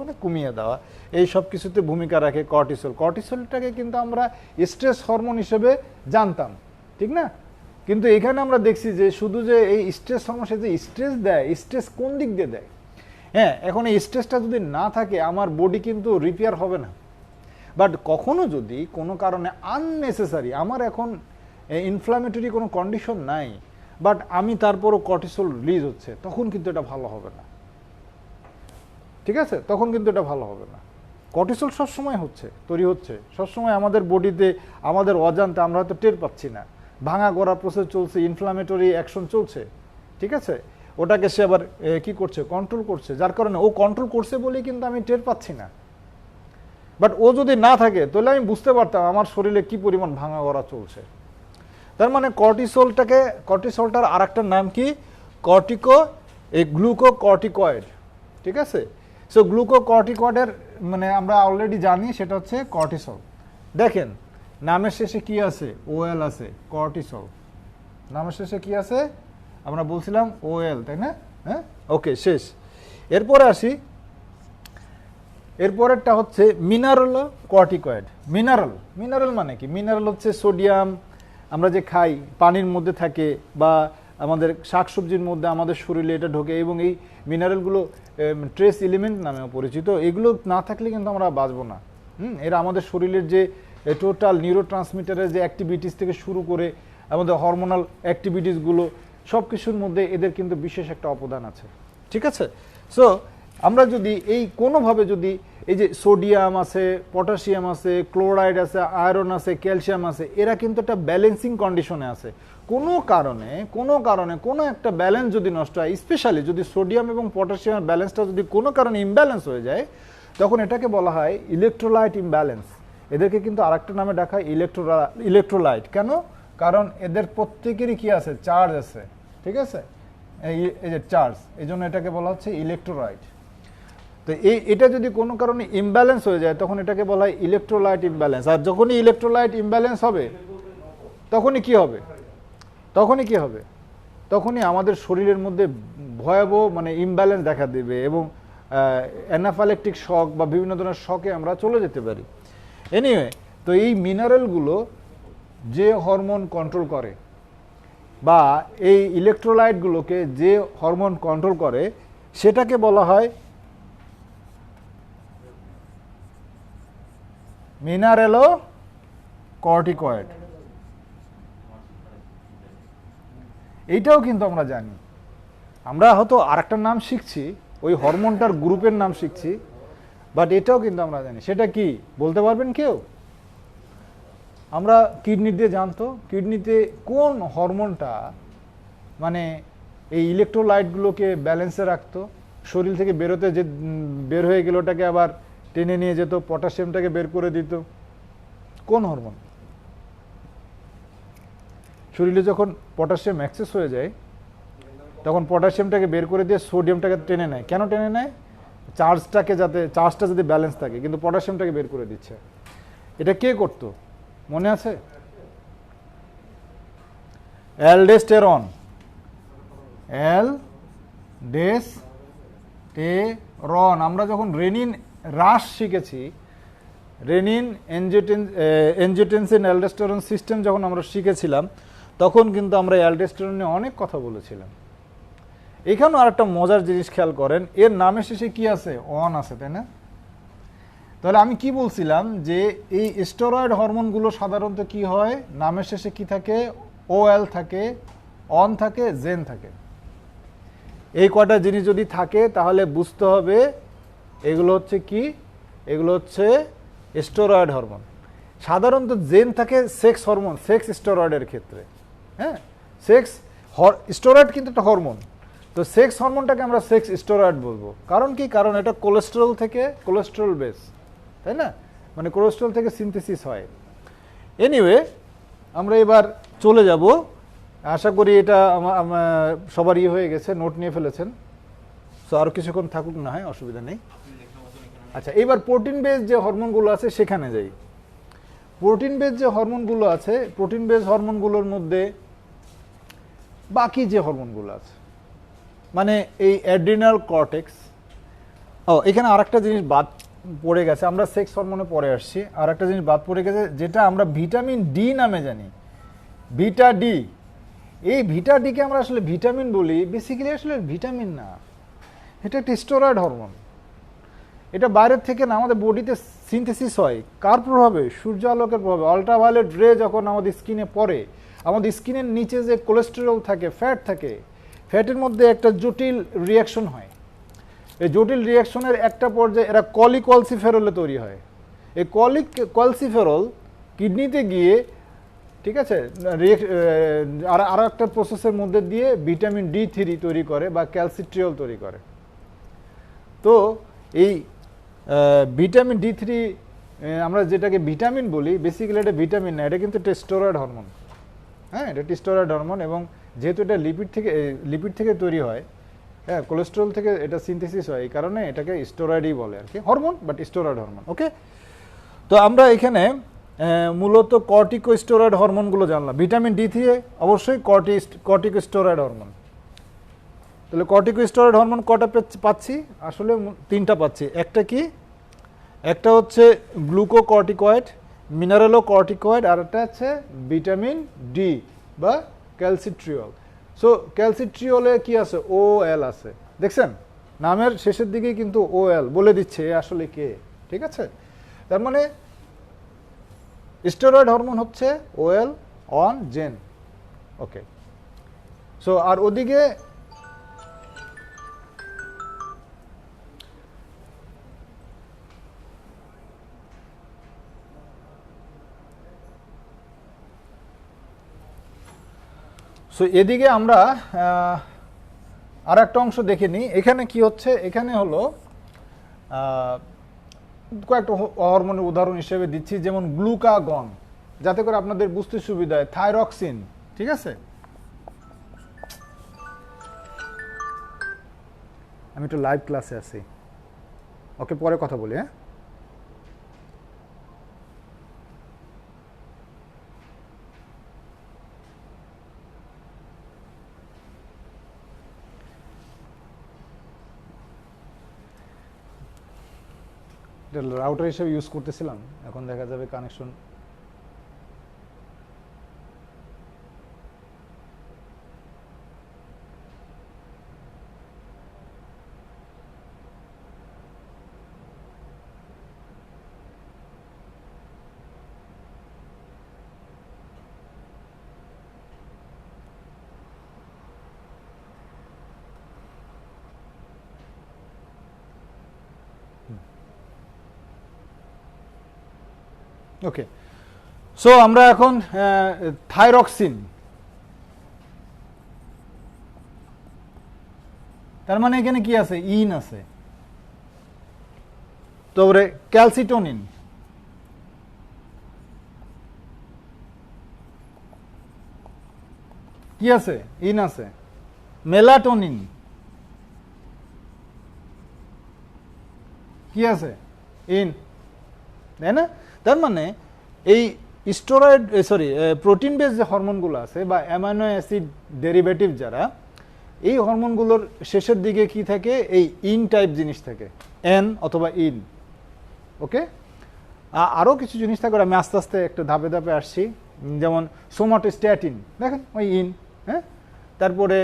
মানে কমিয়ে দেওয়া, এই সব কিছুতে ভূমিকা রাখে কর্টিসল। কর্টিসলটাকে কিন্তু আমরা স্ট্রেস হরমোন হিসেবে জানতাম, ঠিক না? কিন্তু এখানে আমরা দেখছি যে শুধু যে এই স্ট্রেস হরমোন, সে যে স্ট্রেস দেয়, স্ট্রেস কোন দিক দিয়ে দেয়? হ্যাঁ, এখন এই স্ট্রেসটা যদি না থাকে আমার বডি কিন্তু রিপেয়ার হবে না। বাট কখনো যদি কোনো কারণে আননেসেসারি, আমার এখন ইনফ্লামেটরি কোনো কন্ডিশন নাই, বাট আমি তারপরও কর্টিসল রিলিজ হচ্ছে, তখন কিন্তু এটা ভালো হবে না। ঠিক আছে, তখন কিন্তু এটা ভালো হবে না। কর্টিসল সবসময় তৈরি হচ্ছে সবসময় আমাদের বডিতে, আমাদের অজান্তে, আমরা হয়তো টের পাচ্ছি না। ভাঙা গড়া প্রসেস চলছে, ইনফ্লামেটরি অ্যাকশন চলছে, ঠিক আছে, ওটাকে সে আবার কি করছে, কন্ট্রোল করছে, যার কারণে ও কন্ট্রোল করছে বলেই কিন্তু আমি টের পাচ্ছি না। বাট ও যদি না থাকে তাহলে আমি বুঝতে পারতাম আমার শরীরে কি পরিমাণ ভাঙা গড়া চলছে। তার মানে কর্টিসলটার আর একটা নাম কি, গ্লুকোকর্টিকয়েড। ঠিক আছে, সো গ্লুকোকর্টিকয়েডের মানে আমরা অলরেডি জানি সেটা হচ্ছে কর্টিসল। দেখেন নামের শেষে কি আছে, ওএল আছে, কর্টিসল। নামের শেষে কি আছে, আমরা বলছিলাম ওএল, তাই না? হ্যাঁ, ওকে, শেষ। এরপরে আসি, এরপরেরটা হচ্ছে মিনারেল কর্টিকয়েড। মিনারেল মানে কি? মিনারেল হচ্ছে সোডিয়াম, আমরা যে খাই পানির মধ্যে থাকে, বা আমাদের শাকসবজির মধ্যে আমাদের শরীরে এটা ঢোকে, এবং এই মিনারেলগুলো ট্রেস এলিমেন্ট নামেও পরিচিত। এগুলো না থাকলে কিন্তু আমরা বাঁচবো না। এরা আমাদের শরীরের যে টোটাল নিউরো ট্রান্সমিটারের যে অ্যাক্টিভিটিস থেকে শুরু করে আমাদের হরমোনাল অ্যাক্টিভিটিসগুলো সব কিছুর মধ্যে এদের কিন্তু বিশেষ একটা অবদান আছে। ঠিক আছে, সো আমরা যদি এই কোনোভাবে যদি এই যে সোডিয়াম আছে, পটাশিয়াম আছে, ক্লোরাইড আছে, আয়রন আছে, ক্যালসিয়াম আছে, এরা কিন্তু একটা ব্যালেন্সিং কন্ডিশনে আছে। কোনো কারণে কোনো একটা ব্যালেন্স যদি নষ্ট হয়, স্পেশালি যদি সোডিয়াম এবং পটাশিয়ামের ব্যালেন্সটা যদি কোনো কারণে ইমব্যালেন্স হয়ে যায়, তখন এটাকে বলা হয় ইলেকট্রোলাইট ইমব্যালেন্স। এদেরকে কিন্তু আরেকটা নামে ডাকা হয় ইলেকট্রোলাইট। কেন? কারণ এদের প্রত্যেকেরই কি আছে, চার্জ আছে। ঠিক আছে, এই যে চার্জ, এই জন্য এটাকে বলা হচ্ছে ইলেকট্রোলাইট। তো এটা যদি কোনো কারণে ইমব্যালেন্স হয়ে যায় তখন এটাকে বলা হয় ইলেকট্রোলাইট ইমব্যালেন্স। আর যখনই ইলেকট্রোলাইট ইমব্যালেন্স হবে তখনই কি হবে, তখনই আমাদের শরীরের মধ্যে ভয়াবহ মানে ইমব্যালেন্স দেখা দেবে, এবং অ্যানাফাইল্যাকটিক শক বা বিভিন্ন ধরনের শকে আমরা চলে যেতে পারি। এনিওয়ে, তো এই মিনারেলগুলো যে হরমোন কন্ট্রোল করে, বা এই ইলেকট্রোলাইটগুলোকে যে হরমোন কন্ট্রোল করে, সেটাকে বলা হয় মিনারেলো কর্টিকয়েড। এইটাও কিন্তু আমরা জানি, আমরা হয়তো আরেকটা নাম শিখছি, ওই হরমোনটার গ্রুপের নাম শিখছি, বাট এটাও কিন্তু আমরা জানি। সেটা কি বলতে পারবেন কেউ? আমরা কিডনি দিয়ে জানতো, কিডনিতে কোন হরমোনটা মানে এই ইলেকট্রোলাইটগুলোকে ব্যালেন্সে রাখতো, শরীর থেকে বের হয়ে গেল ওটাকে আবার টেনে নিয়ে যেত, পটাশিয়ামটাকে বের করে দিত। কোন হরমোন? শরীরে যখন পটাশিয়াম এক্সেস হয়ে যায় তখন পটাশিয়ামটাকে বের করে দিয়ে সোডিয়ামটাকে টেনে নেয়। কেন টেনে নেয়? চার্জটা যদি ব্যালেন্স থাকে, কিন্তু পটাশিয়ামটাকে বের করে দিচ্ছে। এটা কে করতো, মনে আছে? Aldosterone, aldosterone. আমরা যখন রেনিন হ্রাস শিখেছি, রেনিন এনজিওটেনসিন অ্যালডোস্টেরন সিস্টেম যখন আমরা শিখেছিলাম, তখন কিন্তু আমরা অ্যালডোস্টেরন নিয়ে অনেক কথা বলেছিলাম। এখানেও আর একটা মজার জিনিস খেয়াল করেন, এর নামের শেষে কি আছে? অন আছে, তাই না? তাহলে আমি কি বলছিলাম যে এই স্টেরয়েড হরমোনগুলো সাধারণত কি হয়, নামের শেষে কি থাকে? ওএল থাকে, অন থাকে, জেন থাকে। এই কয়টা জিনিস যদি থাকে তাহলে বুঝতে হবে এগুলো হচ্ছে কি? এগুলো হচ্ছে স্টেরয়েড হরমোন। সাধারণত জেন থাকে সেক্স হরমোন, সেক্স স্টেরয়েডের ক্ষেত্রে। হ্যাঁ, সেক্স স্টেরয়েড কিন্তু একটা হরমোন, তো সেক্স হরমোনটাকে আমরা সেক্স স্টেরয়েড বলবো। কারণ কি? কারণ এটা কোলেস্টেরল থেকে, কোলেস্টেরল বেস, তাই না? মানে কোলেস্টেরল থেকে সিনথেসিস হয়। এনিওয়ে, আমরা এবার চলে যাব। আশা করি এটা সবার ইয়ে হয়ে গেছে, নোট নিয়ে ফেলেছেন। সো আরও কিছুক্ষণ থাকুক, না হয় অসুবিধা নেই। আচ্ছা, এবার প্রোটিন বেস যে হরমোনগুলো আছে সেখানে যাই। প্রোটিন বেস যে হরমোনগুলো আছে, প্রোটিন বেস হরমোনগুলোর মধ্যে বাকি যে হরমোনগুলো আছে, মানে এই অ্যাড্রিনাল কর্টেক্স। এখানে আরেকটা জিনিস বাদ পড়ে গেছে, আমরা সেক্স হরমোনে পরে আসছি। আর একটা জিনিস বাদ পড়ে গেছে, যেটা আমরা ভিটামিন ডি নামে জানি, ভিটা ডি। এই ভিটা ডিকে আমরা আসলে ভিটামিন বলি, বেসিক্যালি আসলে ভিটামিন না, এটা একটা স্টেরয়েড হরমোন। এটা বাইরের থেকে না, আমাদের বডিতে সিনথেসিস হয়। কার প্রভাবে? সূর্য আলোকের প্রভাবে। আল্ট্রাভায়োলেট রে যখন আমাদের স্কিনে পড়ে, আমাদের স্কিনের নিচে যে কোলেস্টেরল থাকে, ফ্যাট থাকে, ফ্যাটের মধ্যে একটা জটিল রিয়াকশন হয়। এই জটিল রিয়াকশনের একটা পর্যায়ে এরা কলিকলসিফেরলে তৈরি হয়। এই কলিকলসিফেরল কিডনিতে গিয়ে, ঠিক আছে, আরও একটা প্রসেসের মধ্যে দিয়ে ভিটামিন D3 তৈরি করে বা ক্যালসিট্রিওল তৈরি করে। তো এই ভিটামিন D3 আমরা যেটাকে ভিটামিন বলি, বেসিক্যালি এটা ভিটামিন না, এটা কিন্তু স্টেরয়েড হরমোন। হ্যাঁ, এটা স্টেরয়েড হরমোন, এবং যেহেতু এটা লিপিড থেকে তৈরি হয়, হ্যাঁ, কোলেস্টেরল থেকে এটা সিনথেসিস হয়, এই কারণে এটাকে স্টেরয়েডই বলে আর কি, হরমোন, বাট স্টেরয়েড হরমোন। ওকে, তো আমরা এখানে মূলত কর্টিকোস্টেরয়েড হরমোনগুলো জানলাম। ভিটামিন D3 অবশ্যই কর্টিকোস্টেরয়েড হরমোন। তাহলে কর্টিকোস্টেরয়েড হরমোন কটা পাচ্ছি? আসলে তিনটা পাচ্ছি। একটা কি? একটা হচ্ছে গ্লুকোকর্টিকয়েড, মিনারেলোকর্টিকয়েড, আর একটা হচ্ছে ভিটামিন ডি বা ক্যালসিট্রিওল। সো ক্যালসিট্রিওলে কি আছে? OL আছে। দেখছেন, নামের শেষের দিকেই কিন্তু OL বলে দিচ্ছে আসলে কে। ঠিক আছে, তার মানে স্টেরয়েড হরমোন হচ্ছে OL, অন, জেন। ওকে, সো আর ওদিকে সো এদিকে আমরা আর একটা অংশ দেখে নিই। এখানে কি হচ্ছে? এখানে হলো কয়েকটা হরমোনের উদাহরণ হিসেবে দিচ্ছি, যেমন গ্লুকাগন, যাতে করে আপনাদের বুঝতে সুবিধা হয়। থাইরক্সিন, ঠিক আছে? আমি একটু লাইভ ক্লাসে আছি, ওকে, পরে কথা বলি। হ্যাঁ, রাউটার হিসেবে ইউজ করতেছিলাম, এখন দেখা যাবে কানেকশন। ওকে, সো আমরা এখন থাইরক্সিন, তার মানে এখানে কি আছে? ইন আছে। তারপরে ক্যালসিটোনিন, কি আছে? ইন আছে। মেলাটোনিন, কি আছে? ইন, তাই না? তার মানে এই স্টেরয়েড সরি প্রোটিন বেস যে হরমোনগুলো আছে বা অ্যামাইনো অ্যাসিড ডেরিভেটিভ যারা, এই হরমোনগুলোর শেষের দিকে কি থাকে, এই ইন টাইপ জিনিস থাকে, এন অথবা ইন। ওকে, আরও কিছু জিনিস থাকে, আমি আস্তে আস্তে একটা ধাপে ধাপে আসছি। যেমন সোমাটোস্ট্যাটিন, দেখেন ওই ইন, হ্যাঁ। তারপরে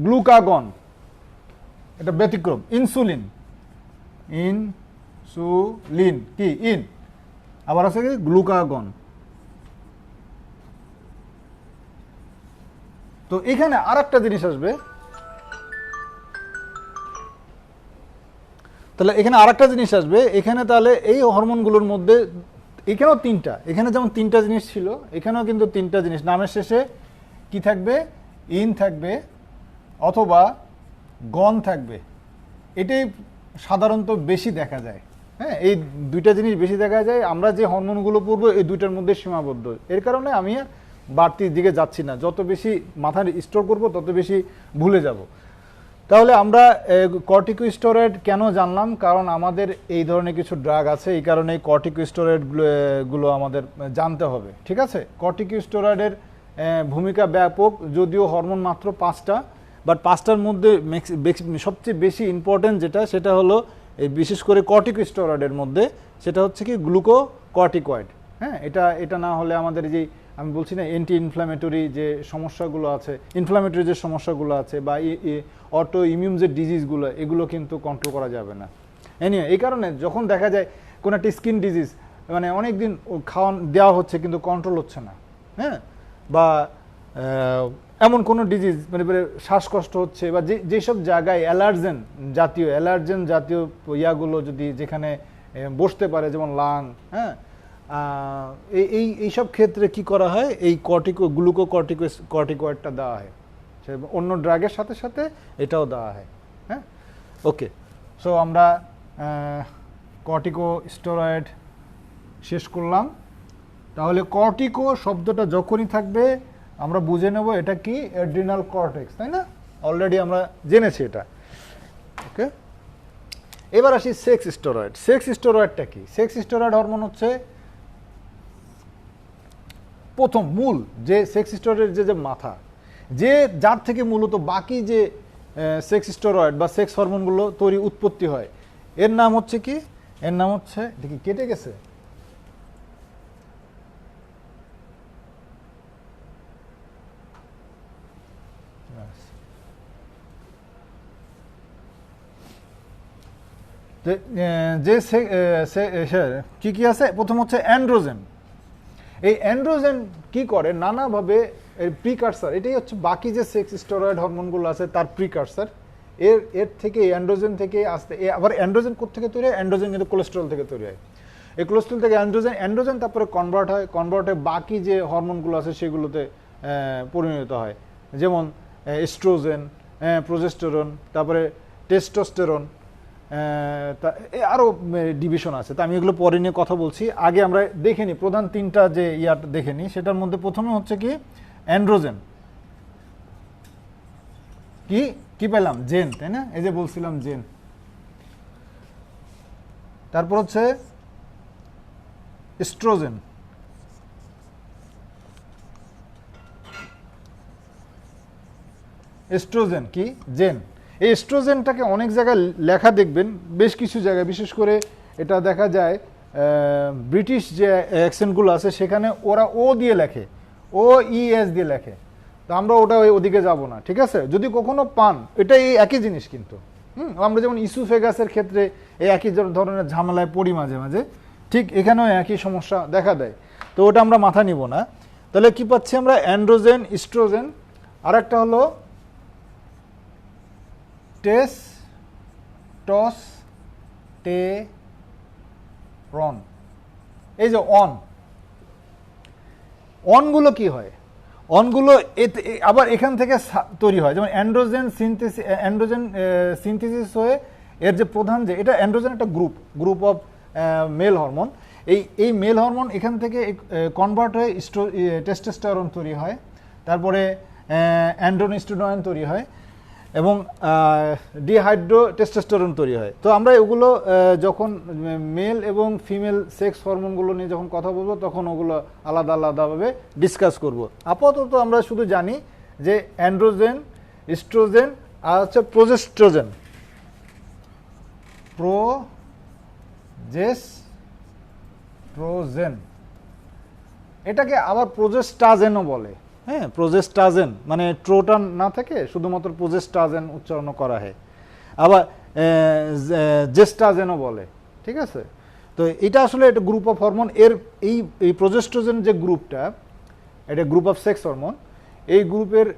গ্লুকাগন, এটা ব্যতিক্রম। ইনসুলিন, ইনসুলিন কি ইন, আবার আছে কি গ্লুকাগন। তো এখানে আর একটা জিনিস আসবে, তাহলে এখানে আর একটা জিনিস আসবে, এখানে তাহলে এই হরমোনগুলোর মধ্যে এখানেও তিনটা, এখানে যেমন তিনটা জিনিস ছিল, এখানেও কিন্তু তিনটা জিনিস, নামের শেষে কি থাকবে, ইন থাকবে অথবা গন থাকবে। এটাই সাধারণত বেশি দেখা যায়, হ্যাঁ, এই দুইটা জিনিস বেশি দেখা যায়। আমরা যে হরমোনগুলো পড়বো এই দুইটার মধ্যে সীমাবদ্ধ, এর কারণে আমি আর বাড়তির দিকে যাচ্ছি না। যত বেশি মাথায় স্টোর করব তত বেশি ভুলে যাব। তাহলে আমরা কর্টিকোস্টেরয়েড কেন জানলাম, কারণ আমাদের এই ধরনের কিছু ড্রাগ আছে, এই কারণে কর্টিকোস্টেরয়েড গুলো আমাদের জানতে হবে, ঠিক আছে। কর্টিকোস্টেরয়েডের ভূমিকা ব্যাপক, যদিও হরমোন মাত্র 5টা, বাট 5টার মধ্যে সবচেয়ে বেশি ইম্পর্টেন্ট যেটা, সেটা হলো এই বিশেষ করে কর্টিকোস্টেরয়েডের মধ্যে, সেটা হচ্ছে কি গ্লুকোকর্টিকয়েড। হ্যাঁ, এটা না হলে আমাদের যে আমি বলছি না অ্যান্টি ইনফ্ল্যামেটরি যে সমস্যাগুলো আছে, ইনফ্ল্যামেটরি যে সমস্যাগুলো আছে বা অটো ইমিউন যে ডিজিজগুলো, এগুলো কিন্তু কন্ট্রোল করা যাবে না। এনিওয়ে, এই কারণে যখন দেখা যায় কোনো একটা স্কিন ডিজিজ, মানে অনেক দিন খাওয়ান দেওয়া হচ্ছে কিন্তু কন্ট্রোল হচ্ছে না, হ্যাঁ, বা এমন কোনো ডিজিজ মানে শ্বাসকষ্ট হচ্ছে, বা যেসব জায়গায় অ্যালার্জেন জাতীয় ইয়াগুলো যদি যেখানে বসতে পারে, যেমন লাং, হ্যাঁ, এইসব ক্ষেত্রে কি করা হয়, এই গ্লুকোকর্টিকয়েডটা দেওয়া হয়, অন্য ড্রাগের সাথে সাথে এটাও দেওয়া হয়, হ্যাঁ। ওকে, সো আমরা কর্টিকোস্টেরয়েড শেষ করলাম। তাহলে কর্টিকো শব্দটা যখনই থাকবে আমরা বুঝে নেব এটা কি, অ্যাড্রিনাল কর্টেক্স, তাই না? অলরেডি আমরা জেনেছি এটা। ওকে, এবার আসি সেক্স স্টেরয়েড। সেক্স স্টেরয়েডটা কি? সেক্স স্টেরয়েড হরমোন হচ্ছে প্রথম মূল যে সেক্স স্টেরয়েডের যে মাথা, যার থেকে মূলত বাকি যে সেক্স স্টেরয়েড বা সেক্স হরমোনগুলো উৎপত্তি হয়, এর নাম হচ্ছে কি, এর নাম হচ্ছে, দেখি কেটে গেছে, যে কি কি আছে, প্রথম হচ্ছে অ্যান্ড্রোজেন। এই অ্যান্ড্রোজেন কি করে, নানাভাবে এর প্রিকারসার, এটাই হচ্ছে বাকি যে সেক্স স্টেরয়েড হরমোনগুলো আছে তার প্রিকারসার। এর থেকে অ্যান্ড্রোজেন থেকে আসতে, আবার অ্যান্ড্রোজেন কোথেকে তৈরি হয়, অ্যান্ড্রোজেন কিন্তু কোলেস্টেরল থেকে তৈরি হয়। এই কোলেস্টেরল থেকে অ্যান্ড্রোজেন তারপরে কনভার্ট হয়ে বাকি যে হরমোনগুলো আছে সেগুলোতে পরিণত হয়, যেমন এস্ট্রোজেন, প্রোজেস্টেরন, তারপরে টেস্টোস্টেরন, আরও ডিভিশন আছে। তা আমি এগুলো পরে নিয়ে কথা বলছি, আগে আমরা দেখে নিই প্রধান তিনটা যে ইয়াটা দেখে নিই। সেটার মধ্যে প্রথমে হচ্ছে কি, অ্যান্ড্রোজেন। কি পেলাম, জেন, তাই না? এই যে বলছিলাম জেন। তারপর হচ্ছে এস্ট্রোজেন, এস্ট্রোজেন কি, জেন। এই এস্ট্রোজেনটাকে অনেক জায়গায় লেখা দেখবেন, বেশ কিছু জায়গায়, বিশেষ করে এটা দেখা যায় ব্রিটিশ যে অ্যাকসেন্টগুলো আছে সেখানে ওরা ও দিয়ে লেখে, OES দিয়ে লেখে। তো আমরা ওদিকে যাব না, ঠিক আছে। যদি কখনো পান, এটা এই একই জিনিস কিন্তু, আমরা যেমন ইসোফেগাসের ক্ষেত্রে এই একই ধরনের ঝামেলায় পড়ি মাঝে মাঝে, ঠিক এখানেও একই সমস্যা দেখা দেয়। তো ওটা আমরা মাথা নিব না। তাহলে কি পাচ্ছি আমরা, অ্যান্ড্রোজেন, ইস্ট্রোজেন, আর একটা হলো টেস্টোস্টেরন। এই যে অনগুলো কি হয়, অনগুলো আবার এখান থেকে তৈরি হয়, যেমন অ্যান্ড্রোজেন সিনথেসিস হয়ে এর যে প্রধান যে এটা অ্যান্ড্রোজেন একটা গ্রুপ অফ মেল হরমোন। এই মেল হরমোন এখান থেকে কনভার্ট হয়ে টেস্টোস্টেরন তৈরি হয়, তারপরে অ্যান্ড্রোস্টেরন তৈরি হয়। এবং ডিহাইড্রো টেস্টোস্টেরন তৈরি হয়। তো আমরা এগুলো যখন মেল এবং ফিমেল সেক্স হরমোনগুলো নিয়ে যখন কথা বলবো তখন ওগুলো আলাদা আলাদাভাবে ডিসকাস করব। আপাতত আমরা শুধু জানি যে অ্যান্ড্রোজেন, ইস্ট্রোজেন আর হচ্ছে প্রোজেস্ট্রোজেন। প্রোজেস্ট্রোজেন এটাকে আবার প্রোজেস্টাজেনও বলে। হ্যাঁ, প্রোজেস্টাজেন মানে ট্রোটা না থাকে, শুধুমাত্র প্রোজেস্টাজেন উচ্চারণ করা হয়। আবার জেস্টাজেনও বলে, ঠিক আছে। তো এটা আসলে একটা গ্রুপ অফ হরমোন। এই প্রোজেস্ট্রোজেন যে গ্রুপটা, এটা গ্রুপ অফ সেক্স হরমোন। এই গ্রুপের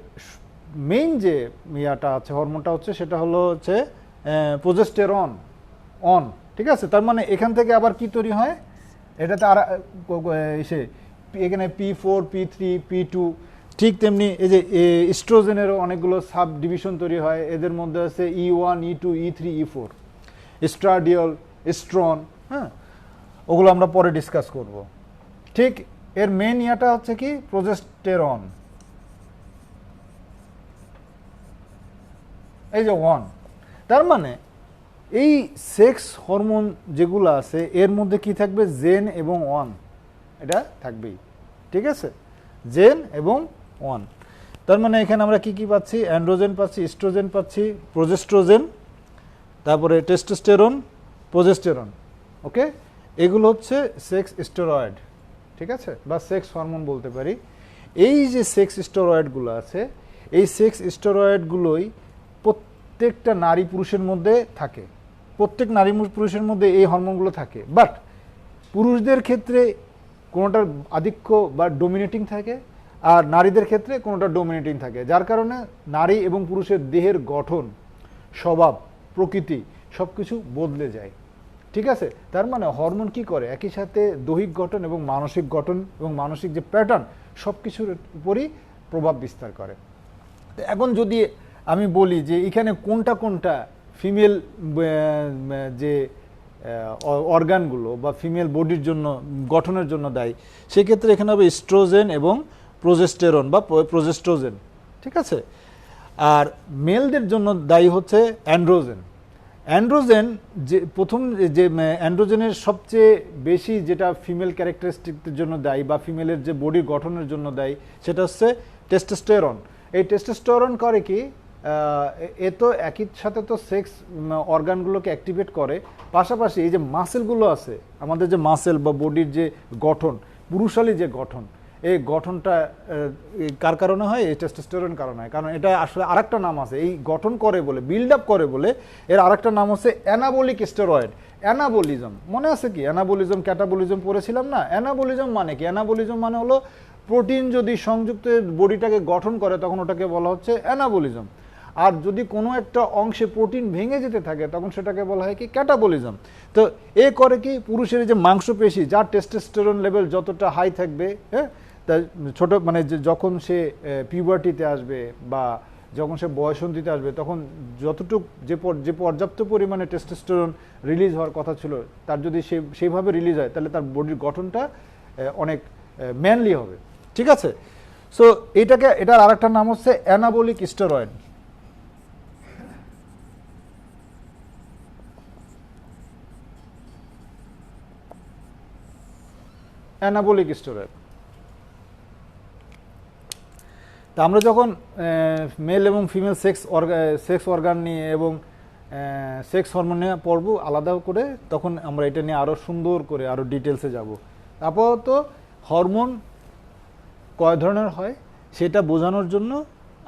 মেইন যে ইয়াটা আছে, হরমোনটা হচ্ছে, সেটা হচ্ছে প্রোজেস্টেরন অন, ঠিক আছে। তার মানে এখান থেকে আবার কি তৈরি হয়, এটাতে আর এখানে P4, P3, P2, ঠিক তেমনি এই যে ইস্ট্রোজেনেরও অনেকগুলো সাব ডিভিশন তৈরি হয়। এদের মধ্যে আছে E1, E2, E3, E4, oestradiol, ইস্ট্রন। হ্যাঁ, ওগুলো আমরা পরে ডিসকাস করব। ঠিক এর মেন ইয়াটা হচ্ছে কি প্রোজেস্টেরন, এই যে 1। তার মানে এই সেক্স হরমোন যেগুলো আছে এর মধ্যে কি থাকবে, জেন এবং 1, এটা থাকবেই, ঠিক আছে, জেন এবং 1। তার মানে এখানে আমরা কি কি পাচ্ছি, অ্যান্ড্রোজেন পাচ্ছি, ইস্ট্রোজেন পাচ্ছি, প্রোজেস্ট্রোজেন, তারপরে টেস্টোস্টেরন, প্রোজেস্টেরন। ওকে, এগুলো হচ্ছে সেক্স স্টেরয়েড, ঠিক আছে, বা সেক্স হরমোন বলতে পারি। এই যে সেক্স স্টেরয়েডগুলো আছে, এই সেক্স স্টেরয়েডগুলোই প্রত্যেকটা নারী পুরুষের মধ্যে থাকে। প্রত্যেক নারী পুরুষের মধ্যে এই হরমোনগুলো থাকে। বাট পুরুষদের ক্ষেত্রে কোনোটার আধিক্য বা ডোমিনেটিং থাকে, আর নারীদের ক্ষেত্রে কোনোটা ডোমিনেটিং থাকে, যার কারণে নারী এবং পুরুষের দেহের গঠন, স্বভাব, প্রকৃতি সব কিছু বদলে যায়, ঠিক আছে। তার মানে হরমোন কি করে, একই সাথে দৈহিক গঠন এবং মানসিক যে প্যাটার্ন সব কিছুর উপরই প্রভাব বিস্তার করে। এখন যদি আমি বলি যে এখানে কোনটা ফিমেল যে অর্গানগুলো বা ফিমেল বডির জন্য, গঠনের জন্য দায়ী, সেক্ষেত্রে এখানে হবে ইস্ট্রোজেন এবং প্রোজেস্টেরন বা প্রোজেস্ট্রোজেন, ঠিক আছে। আর মেলদের জন্য দায়ী হচ্ছে অ্যান্ড্রোজেন। অ্যান্ড্রোজেন যে প্রথম যে অ্যান্ড্রোজেনের সবচেয়ে বেশি যেটা ফিমেল ক্যারেক্টারিস্টিকের জন্য দায়ী বা ফিমেলের যে বডির গঠনের জন্য দায়ী, সেটা হচ্ছে টেস্টোস্টেরন। এই টেস্টোস্টেরন করে কি, এ তো একই সাথে তো সেক্স অর্গানগুলোকে অ্যাক্টিভেট করে, পাশাপাশি এই যে মাসেলগুলো আছে, আমাদের যে মাসেল বা বডির যে গঠন, পুরুষালী যে গঠন, এই গঠনটা কার কারণে হয়, এই টেস্টোস্টেরন কারণে হয়। কারণ এটা আসলে আরেকটা নাম আছে, এই গঠন করে বলে, বিল্ড আপ করে বলে, এর আরেকটা নাম হচ্ছে অ্যানাবলিক স্টেরয়েড। অ্যানাবলিজম মনে আছে কি, অ্যানাবলিজম ক্যাটাবলিজম পড়েছিলাম না। অ্যানাবলিজম মানে কি, অ্যানাবলিজম মানে হলো প্রোটিন যদি সংযুক্ত বডিটাকে গঠন করে তখন ওটাকে বলা হচ্ছে অ্যানাবলিজম। আর যদি কোনো একটা অংশে প্রোটিন ভেঙে যেতে থাকে তখন সেটাকে বলা হয় কি, ক্যাটাবলিজম। তো এ করে কি, পুরুষের যে মাংসপেশি, যার টেস্টোস্টেরন লেভেল যতটা হাই থাকবে, হ্যাঁ, তা ছোট মানে যখন সে পিউবার্টিতে আসবে বা যখন সে বয়সন্ধিতে আসবে, তখন যতটুক যে পর্যাপ্ত পরিমাণে টেস্টোস্টেরন রিলিজ হওয়ার কথা ছিল, তার যদি সেইভাবে রিলিজ হয় তাহলে তার বডির গঠনটা অনেক ম্যানলি হবে, ঠিক আছে। সো এটার আরেকটা নাম হচ্ছে অ্যানাবলিক স্টেরয়েড। Anabolic steroid. তা আমরা যখন মেল এবং ফিমেল সেক্স অর্গান নিয়ে এবং সেক্স হরমোন নিয়ে পড়ব আলাদা করে, তখন আমরা এটা নিয়ে আরও সুন্দর করে আরও ডিটেলসে যাব। আপাতত হরমোন কয় ধরনের হয় সেটা বোঝানোর জন্য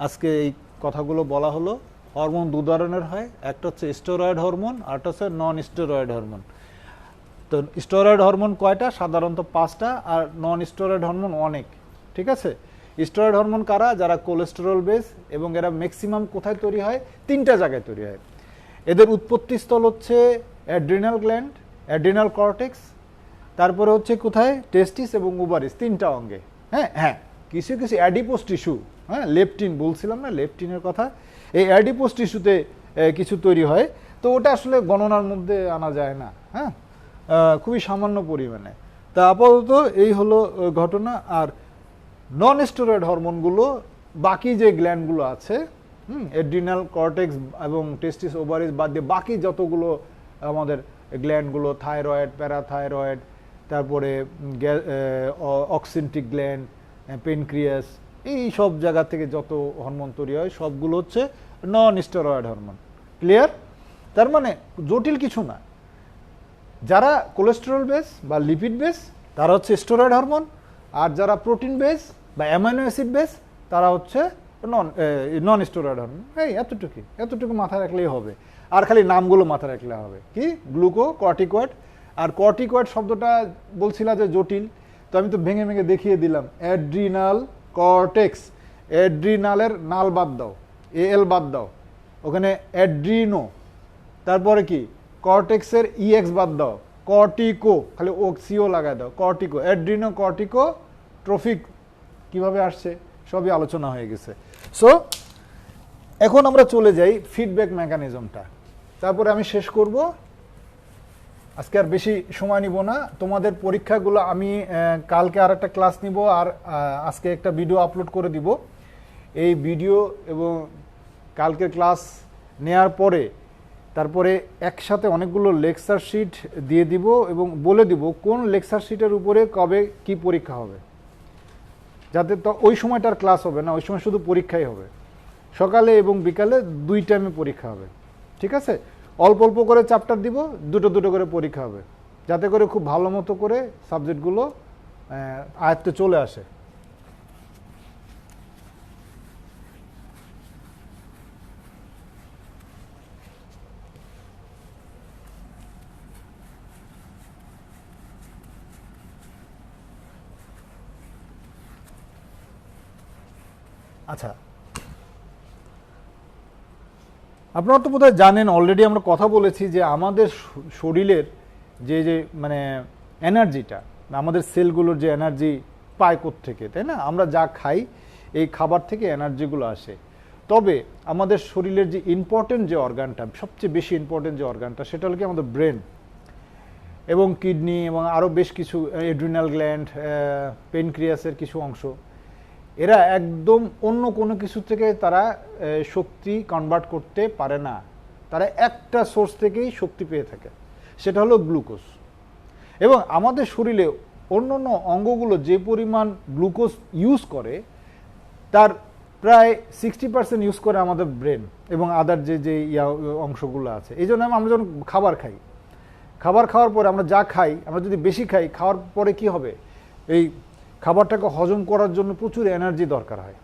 আজকে এই কথাগুলো বলা হলো। হরমোন দু ধরনের হয়, একটা হচ্ছে স্টেরয়েড হরমোন, আর একটা হচ্ছে নন স্টেরয়েড হরমোন। তো স্টেরয়েড হরমোন কয়টা, সাধারণত 5টা, আর নন স্টেরয়েড হরমোন অনেক, ঠিক আছে। স্টেরয়েড হরমোন কারা, যারা কোলেস্টেরল বেস, এবং এরা ম্যাক্সিমাম কোথায় তৈরি হয়, 3টা জায়গায় তৈরি হয়। এদের উৎপত্তিস্থল হচ্ছে অ্যাড্রিনাল গ্ল্যান্ড, অ্যাড্রিনাল কর্টেক্স, তারপরে হচ্ছে কোথায়, টেস্টিস এবং ওভারিস, 3টা অঙ্গে। হ্যাঁ, কিছু অ্যাডিপোস টিস্যু, হ্যাঁ, লেপটিন বলছিলাম না, লেপটিনের কথা, এই অ্যাডিপোস টিস্যুতে কিছু তৈরি হয়। তো ওটা আসলে গণনার মধ্যে আনা যায় না, হ্যাঁ, খুবই সামান্য পরিমাণে। তা আপাতত এই হলো ঘটনা। আর নন স্টেরয়েড হরমোনগুলো, বাকি যে গ্ল্যান্ডগুলো আছে, অ্যাড্রিনাল কর্টেক্স এবং টেস্টিস ওভারিস বাদ দিয়ে বাকি যতগুলো আমাদের গ্ল্যান্ডগুলো, থাইরয়েড, প্যারাথাইরয়েড, তারপরে অক্সিনটিক গ্ল্যান্ড, পেনক্রিয়াস, এই সব জায়গা থেকে যত হরমোন তৈরি হয় সবগুলো হচ্ছে নন স্টেরয়েড হরমোন। ক্লিয়ার? তার মানে জটিল কিছু না। যারা কোলেস্টেরল বেস বা লিপিড বেস তারা হচ্ছে স্টেরয়েড হরমোন, আর যারা প্রোটিন বেস বা অ্যামাইনো অ্যাসিড বেস তারা হচ্ছে নন স্টেরয়েড হরমোন। এই এতটুকু মাথায় রাখলেই হবে, আর খালি নামগুলো মাথায় রাখলে হবে। কি? Gluco corticoid. আর কর্টিকয়েড শব্দটা বলছিলা যে জটিল, তো আমি তো ভেঙে ভেঙে দেখিয়ে দিলাম। অ্যাড্রিনাল কর্টেক্স, অ্যাড্রিনালের নাল বাদ দাও, এল বাদ দাও, ওখানে অ্যাড্রিনো, তারপরে কি কর্টেক্সের ইএক্স বাদ দাও, কর্টিকো, খালি ওক্সিও লাগায় দাও, কর্টিকো, অ্যাড্রিনো কর্টিকো ট্রফিক কিভাবে আসছে সবই আলোচনা হয়ে গেছে। সো এখন আমরা চলে যাই ফিডব্যাক মেকানিজমটা, তারপরে আমি শেষ করব। আজকে আর বেশি সময় নিব না। তোমাদের পরীক্ষাগুলো আমি কালকে আর একটা ক্লাস নিব, আর আজকে একটা ভিডিও আপলোড করে দিব। এই ভিডিও এবং কালকের ক্লাস নেয়ার পরে তারপরে একসাথে অনেকগুলো লেকচার শিট দিয়ে দিব এবং বলে দিব কোন লেকচার শিটের উপরে কবে কি পরীক্ষা হবে, যাতে তো ওই সময়টার ক্লাস হবে না, ওই সময় শুধু পরীক্ষাই হবে। সকালে এবং বিকালে 2 টাইমে পরীক্ষা হবে। ঠিক আছে? অল্প অল্প করে চ্যাপ্টার দিব, দুটো করে পরীক্ষা হবে, যাতে করে খুব ভালো মতো করে সাবজেক্টগুলো আয়ত্তে চলে আসে। আচ্ছা, আপনারা তো বোধহয় জানেন, অলরেডি আমরা কথা বলেছি যে আমাদের শরীরের যে মানে এনার্জিটা, আমাদের সেলগুলোর যে এনার্জি পায় থেকে, তাই না? আমরা যা খাই এই খাবার থেকে এনার্জিগুলো আসে। তবে আমাদের শরীরের যে ইম্পর্টেন্ট যে অর্গানটা, সবচেয়ে বেশি ইম্পর্টেন্ট যে অর্গানটা, সেটা হলো কি আমাদের ব্রেন এবং কিডনি এবং আরও বেশ কিছু অ্যাড্রিনাল গ্ল্যান্ড, পেনক্রিয়াসের কিছু অংশ, এরা একদম অন্য কোনো কিছু থেকে তারা শক্তি কনভার্ট করতে পারে না। তারা একটা সোর্স থেকেই শক্তি পেয়ে থাকে, সেটা হলো গ্লুকোজ। এবং আমাদের শরীরে অন্য অন্য অঙ্গগুলো যে পরিমাণ গ্লুকোজ ইউজ করে তার প্রায় 60% ইউজ করে আমাদের ব্রেন এবং আদার যে অংশগুলো আছে। এই জন্য আমরা যখন খাবার খাই, খাবার খাওয়ার পরে আমরা যা খাই, আমরা যদি বেশি খাই, খাওয়ার পরে কি হবে, এই খাবারটাকে হজম করার জন্য প্রচুর এনার্জি দরকার হয়।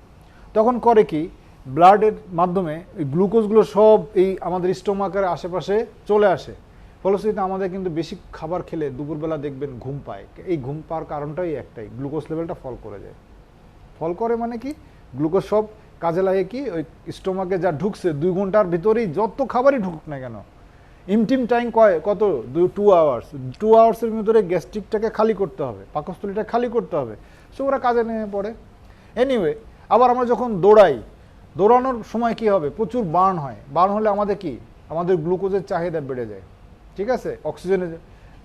তখন করে কি, ব্লাডের মাধ্যমে এই গ্লুকোজগুলো সব এই আমাদের স্টোমাকের আশেপাশে চলে আসে। ফলশ্রুতিতে আমাদের কিন্তু বেশি খাবার খেলে দুপুরবেলা দেখবেন ঘুম পায়। এই ঘুম পাওয়ার কারণটাই একটাই, গ্লুকোজ লেভেলটা ফল করে যায়। ফল করে মানে কি, গ্লুকোজ সব কাজে লাগে কি, ওই স্টোমাকে যা ঢুকছে 2 ঘন্টার ভিতরেই যত খাবারই ঢুকুক না কেন, ইমটিম টাইম কত 2 আওয়ার্স, 2 আওয়ার্সের ভিতরে গ্যাস্ট্রিকটাকে খালি করতে হবে, পাকস্থলীটা খালি করতে হবে। সো ওরা কাজে নেমে পড়ে। এনিওয়ে, আবার আমরা যখন দৌড়ানোর সময় কি হবে, প্রচুর বার্ন হয়। বার্ন হলে আমাদের কি, আমাদের গ্লুকোজের চাহিদা বেড়ে যায়। ঠিক আছে?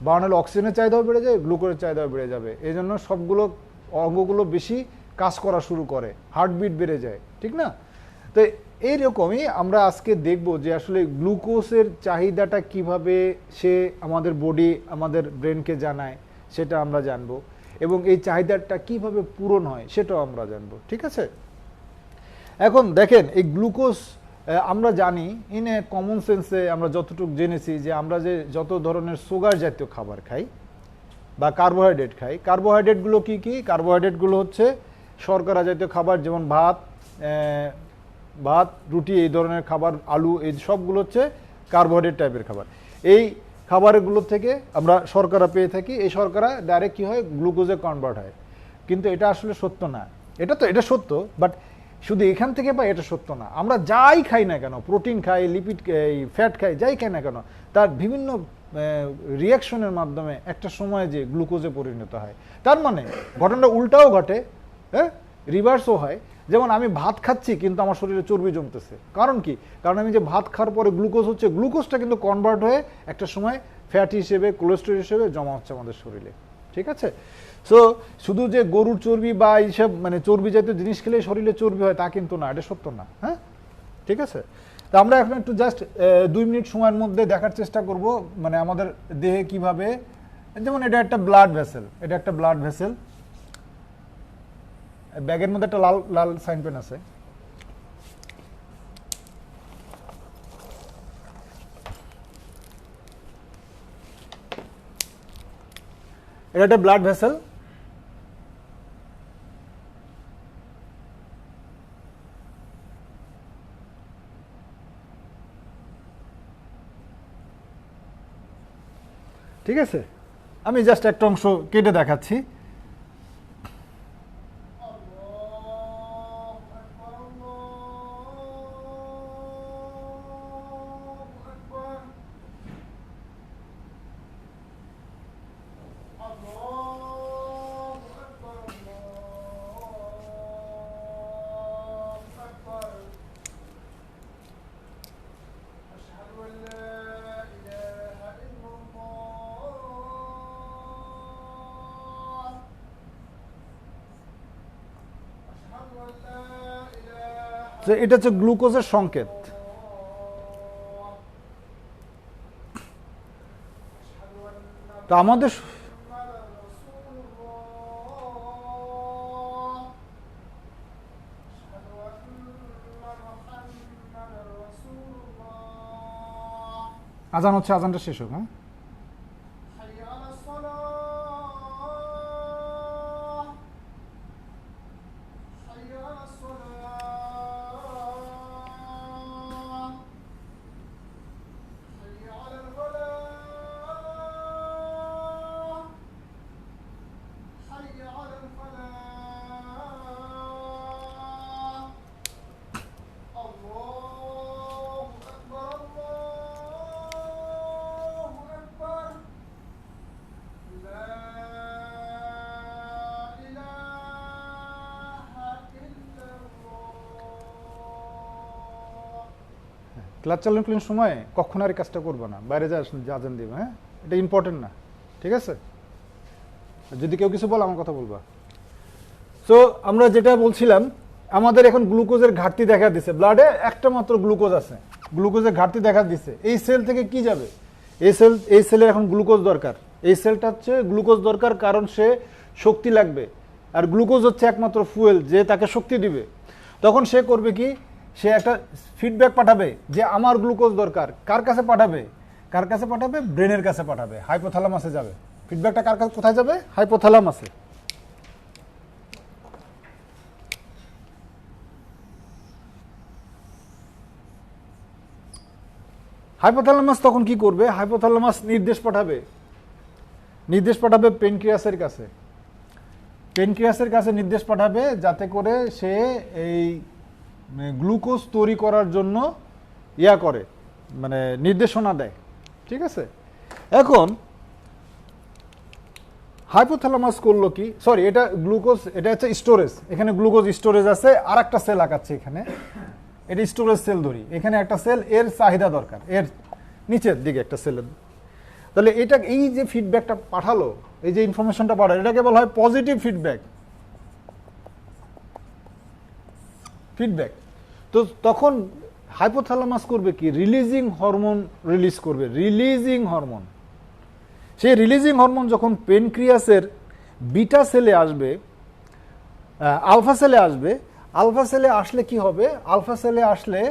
বার্ন হলে অক্সিজেনের চাহিদাও বেড়ে যায়, গ্লুকোজের চাহিদাও বেড়ে যাবে। এই জন্য সবগুলো অঙ্গগুলো বেশি কাজ করা শুরু করে, হার্টবিট বেড়ে যায়। ঠিক না? তো এইরকমই আমরা আজকে দেখব যে আসলে গ্লুকোজের চাহিদাটা কিভাবে সে আমাদের বডি, আমাদের ব্রেনকে জানায়, সেটা আমরা জানবো, এবং এই চাহিদাটা কিভাবে পূরণ হয় সেটাও আমরা জানবো। ঠিক আছে? এখন দেখেন, এই গ্লুকোজ আমরা জানি ইন এ কমন সেন্সে, আমরা যতটুকু জেনেছি যে আমরা যে যত ধরনের সুগার জাতীয় খাবার খাই বা কার্বোহাইড্রেট খাই, কার্বোহাইড্রেটগুলো কি কি? কার্বোহাইড্রেটগুলো হচ্ছে শর্করা জাতীয় খাবার, যেমন ভাত, রুটি, এই ধরনের খাবার, আলু, এই সবগুলো হচ্ছে কার্বোহাইড্রেট টাইপের খাবার। এই খাবারগুলো থেকে আমরা শর্করা পেয়ে থাকি। এই শর্করা ডাইরেক্ট কী হয়, গ্লুকোজে কনভার্ট হয়। কিন্তু এটা আসলে সত্য না। এটা সত্য, বাট শুধু এখান থেকে বা এটা সত্য না। আমরা যাই খাই না কেন, প্রোটিন খাই, লিপিড, ফ্যাট খাই, যাই খাই না কেন, তার বিভিন্ন রিয়াকশনের মাধ্যমে একটা সময় যে গ্লুকোজে পরিণত হয়। তার মানে ঘটনাটা উল্টাও ঘটে, হ্যাঁ, রিভার্সও হয়। যেমন আমি ভাত খাচ্ছি কিন্তু আমার শরীরে চর্বি জমতেছে। কারণ কি? কারণ আমি যে ভাত খাওয়ার পরে গ্লুকোজ হচ্ছে, গ্লুকোজটা কিন্তু কনভার্ট হয়ে একটা সময় ফ্যাট হিসেবে, কোলেস্টেরল হিসেবে জমা হচ্ছে আমাদের শরীরে। ঠিক আছে? সো শুধু যে গরুর চর্বি বা এইসব মানে চর্বি জাতীয় জিনিস খেলে শরীরে চর্বি হয় তা কিন্তু না, এটা সত্য না। হ্যাঁ, ঠিক আছে? তো আমরা এখন একটু জাস্ট 2 মিনিট সময়ের মধ্যে দেখার চেষ্টা করব মানে আমাদের দেহে কিভাবে, যেমন এটা একটা ব্লাড ভেসেল, এটা একটা ব্লাড ভেসেল, ব্যাগের মধ্যে একটা লাল লাল সাইন পেন আছে। এটা একটা ব্লাড ভেসেল। ঠিক আছে, আমি জাস্ট একটা অংশ কেটে দেখাচ্ছি। এটা হচ্ছে গ্লুকোজের সংকেত। তো আমাদের আজান হচ্ছে, আজানটা শেষ হোক। হ্যাঁ, ক্লাস চালানোকালীন সময়ে কখন আর এই কাজটা করবো না, বাইরে যা আজান দিবে। হ্যাঁ, এটা ইম্পর্টেন্ট না, ঠিক আছে? যদি কেউ কিছু বলে আমার কথা বলবা। সো আমরা যেটা বলছিলাম, আমাদের এখন গ্লুকোজের ঘাটতি দেখা দিছে, ব্লাডে একটা মাত্র গ্লুকোজ আছে, গ্লুকোজের ঘাটতি দেখা দিছে। এই সেল থেকে কি যাবে? এই সেলের এখন গ্লুকোজ দরকার। এই সেলটা হচ্ছে গ্লুকোজ দরকার, কারণ সে শক্তি লাগবে, আর গ্লুকোজ হচ্ছে একমাত্র ফুয়েল যে তাকে শক্তি দিবে। তখন সে করবে কি, সে একটা ফিডব্যাক পাঠাবে যে আমার গ্লুকোজ দরকার। কার কাছে পাঠাবে? কার কাছে পাঠাবে? ব্রেনের কাছে পাঠাবে, হাইপোথ্যালামাসে যাবে। ফিডব্যাকটা কার কাছে, কোথায় যাবে? হাইপোথ্যালামাসে। হাইপোথ্যালামাস তখন কি করবে? হাইপোথ্যালামাস নির্দেশ পাঠাবে প্যানক্রিয়াসের কাছে। প্যানক্রিয়াসের কাছে নির্দেশ পাঠাবে যাতে করে সে এই গ্লুকোজ তৈরি করার জন্য করে, মানে নির্দেশনা দেয়। ঠিক আছে, এখন হাইপোথ্যালামাস করলো কি, সরি এটা গ্লুকোজ, এটা হচ্ছে স্টোরেজ, এখানে গ্লুকোজ স্টোরেজ আছে। আর একটা সেল আঁকাচ্ছে এখানে, এটা স্টোরেজ সেল ধরি, এখানে একটা সেল, এর চাহিদা দরকার, এর নিচের দিকে একটা সেল। তাহলে এটা, এই যে ফিডব্যাকটা পাঠালো, এই যে ইনফরমেশনটা পাঠালো, এটাকে বলা হয় পজিটিভ ফিডব্যাক। তো তখন হাইপোথ্যালামাস করবে কি, রিলিজিং হরমোন রিলিজ করবে, রিলিজিং হরমোন। সেই রিলিজিং হরমোন যখন প্যানক্রিয়াসের বিটা সেলে আসবে, আলফা সেলে আসবে, আলফা সেলে আসলে কি হবে? আলফা সেলে আসলে,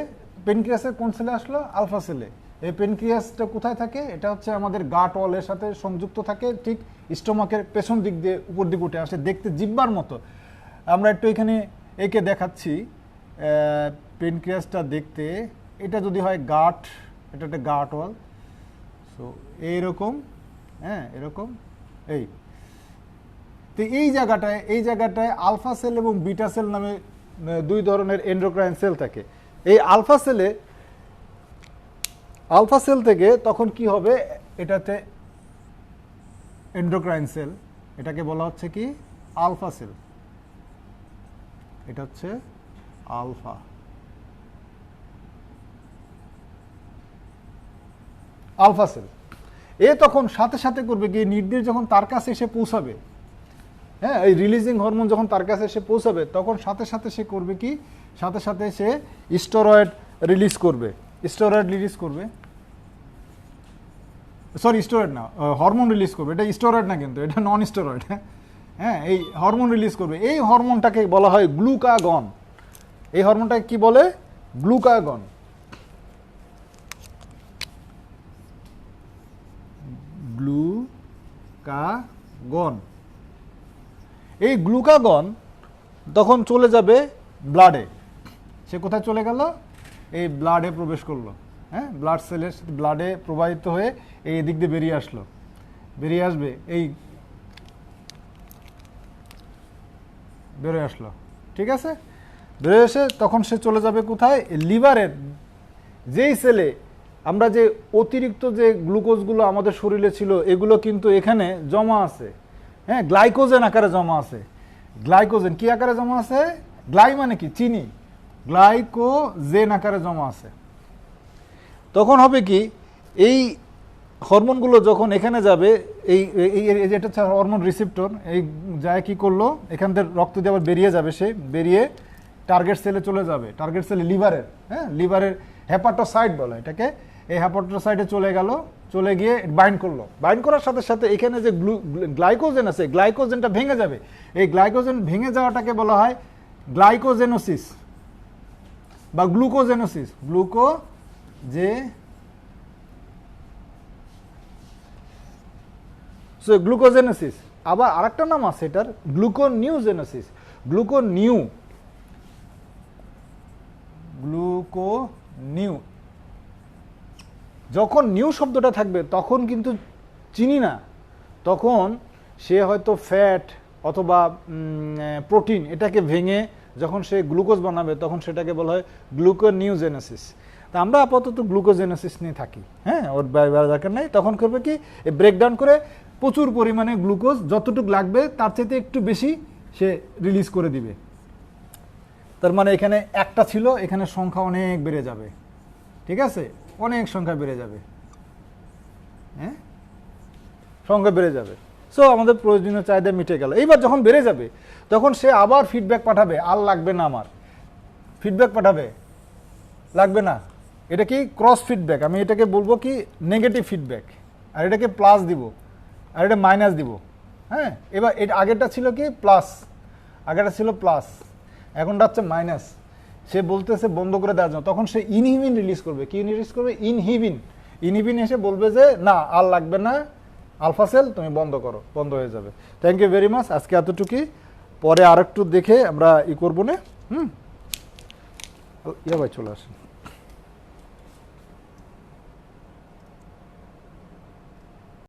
প্যানক্রিয়াসের কোন সেলে আসলো? আলফা সেলে। এই প্যানক্রিয়াসটা কোথায় থাকে? এটা হচ্ছে আমাদের গাট ওয়ালের সাথে সংযুক্ত থাকে, ঠিক স্টোমাকের পেছন দিক দিয়ে উপর দিকে উঠে আসে, দেখতে জিহ্বার মতো। আমরা একটু এখানে একে দেখাচ্ছি প্যানক্রিয়াসটা দেখতে। এটা যদি হয় গাট, এটা একটা গাট ওয়াল, সো এইরকম, হ্যাঁ এরকম। এই তো এই জায়গাটায় আলফা সেল এবং বিটা সেল নামে দুই ধরনের এন্ডোক্রাইন সেল থাকে। এই আলফা সেল থেকে তখন কি হবে? এটাতে এন্ডোক্রাইন সেল, এটাকে বলা হচ্ছে কি আলফা সেল। এটা হচ্ছে আলফা। সেল এ তখন সাথে সাথে করবে কি, নির্দেশ যখন তার কাছে এসে পৌঁছাবে, হ্যাঁ এই রিলিজিং হরমোন যখন তার কাছে এসে পৌঁছাবে, তখন সাথে সাথে সে করবে কি, সাথে সাথে সে স্টেরয়েড রিলিজ করবে, স্টেরয়েড রিলিজ করবে, সরি স্টেরয়েড না, হরমোন রিলিজ করবে। এটা স্টেরয়েড না কিন্তু, এটা নন স্টেরয়েড। হ্যাঁ, এই হরমোন রিলিজ করবে। এই হরমোনটাকে বলা হয় গ্লুকাগন। এই হরমোনটাকে কি বলে? গ্লুকাগন। গ্লুকাগন। এই গ্লুকাগন তখন চলে যাবে ব্লাডে। সে কোথায় চলে গেল? এই ব্লাডে প্রবেশ করলো। হ্যাঁ, ব্লাড সেলের ব্লাডে প্রবাহিত হয়ে এই দিক দিয়ে বেরিয়ে আসলো, বেরিয়ে আসবে, এই বেরোয় আসলো। ঠিক আছে, বেরোয় এসে তখন সে চলে যাবে কোথায়? লিভারের যেই সেলে আমরা যে অতিরিক্ত যে গ্লুকোজগুলো আমাদের শরীরে ছিল এগুলো কিন্তু এখানে জমা আছে। হ্যাঁ, গ্লাইকোজেন আকারে জমা আছে। গ্লাইকোজেন কি আকারে জমা আছে? গ্লাই মানে কি? চিনি। গ্লাইকোজেন আকারে জমা আছে। তখন হবে কি, এই হরমোনগুলো যখন এখানে যাবে, এই যেটা হচ্ছে হরমোন রিসেপ্টর, এই যায় কি করলো, এখান থেকে রক্ত দিয়ে আবার বেরিয়ে যাবে, সে বেরিয়ে টার্গেট সেলে চলে যাবে। টার্গেট সেলে লিভারের, হ্যাঁ, লিভারের হেপাটোসাইট বলে এটাকে। এই হেপাটোসাইটে চলে গেল, চলে গিয়ে বাইন্ড করলো। বাইন্ড করার সাথে সাথে এখানে যে গ্লাইকোজেন আছে, গ্লাইকোজেনটা ভেঙে যাবে। এই গ্লাইকোজেন ভেঙে যাওয়াটাকে বলা হয় গ্লাইকোজেনোসিস বা গ্লুকোজেনোসিস। গ্লুকোজেনোসিস। আবার আরেকটা নাম আছে এটার, গ্লুকোনিউজেনোসিস। গ্লুকোনিউ, যখন নিউ শব্দটা থাকবে তখন কিন্তু চিনি না, তখন সে হয়তো ফ্যাট অথবা প্রোটিন এটাকে ভেঙে যখন সে গ্লুকোজ বানাবে তখন সেটাকে বলা হয় গ্লুকোনিউজেনোসিস। তা আমরা আপাতত গ্লুকোজেনোসিস নিয়ে থাকি। হ্যাঁ, ওর দরকার নেই। তখন করবে কি, ব্রেকডাউন করে প্রচুর পরিমাণে গ্লুকোজ যতটুকু লাগবে তার চাইতে একটু বেশি সে রিলিজ করে দিবে। তার মানে এখানে একটা ছিল, এখানে সংখ্যা অনেক বেড়ে যাবে। ঠিক আছে, অনেক সংখ্যা বেড়ে যাবে। হ্যাঁ, সংখ্যা বেড়ে যাবে। সো আমাদের প্রয়োজনীয় চাহিদা মিটে গেল। এইবার যখন বেড়ে যাবে তখন সে আবার ফিডব্যাক পাঠাবে, আর লাগবে না আমার। ফিডব্যাক পাঠাবে, লাগবে না। এটা কি ক্রস ফিডব্যাক। আমি এটাকে বলবো কি নেগেটিভ ফিডব্যাক, আর এটাকে প্লাস দিব, আর এটা মাইনাস দিব। হ্যাঁ, এবার এটা আগেরটা ছিল কি প্লাস, আগেরটা ছিল প্লাস, এখনটা হচ্ছে মাইনাস। সে বলতেছে বন্ধ করে দেওয়ার জন্য, তখন সে ইনহিবিন রিলিজ করবে। কি রিলিজ করবে? ইনহিবিন। ইনহিবিন এসে বলবে যে না, আর লাগবে না, আলফা সেল তুমি বন্ধ করো, বন্ধ হয়ে যাবে। Thank you very much. আজকে এতটুকুই, পরে আরেকটু দেখে আমরা করবো না। ইয়া ভাই চলে আসেন।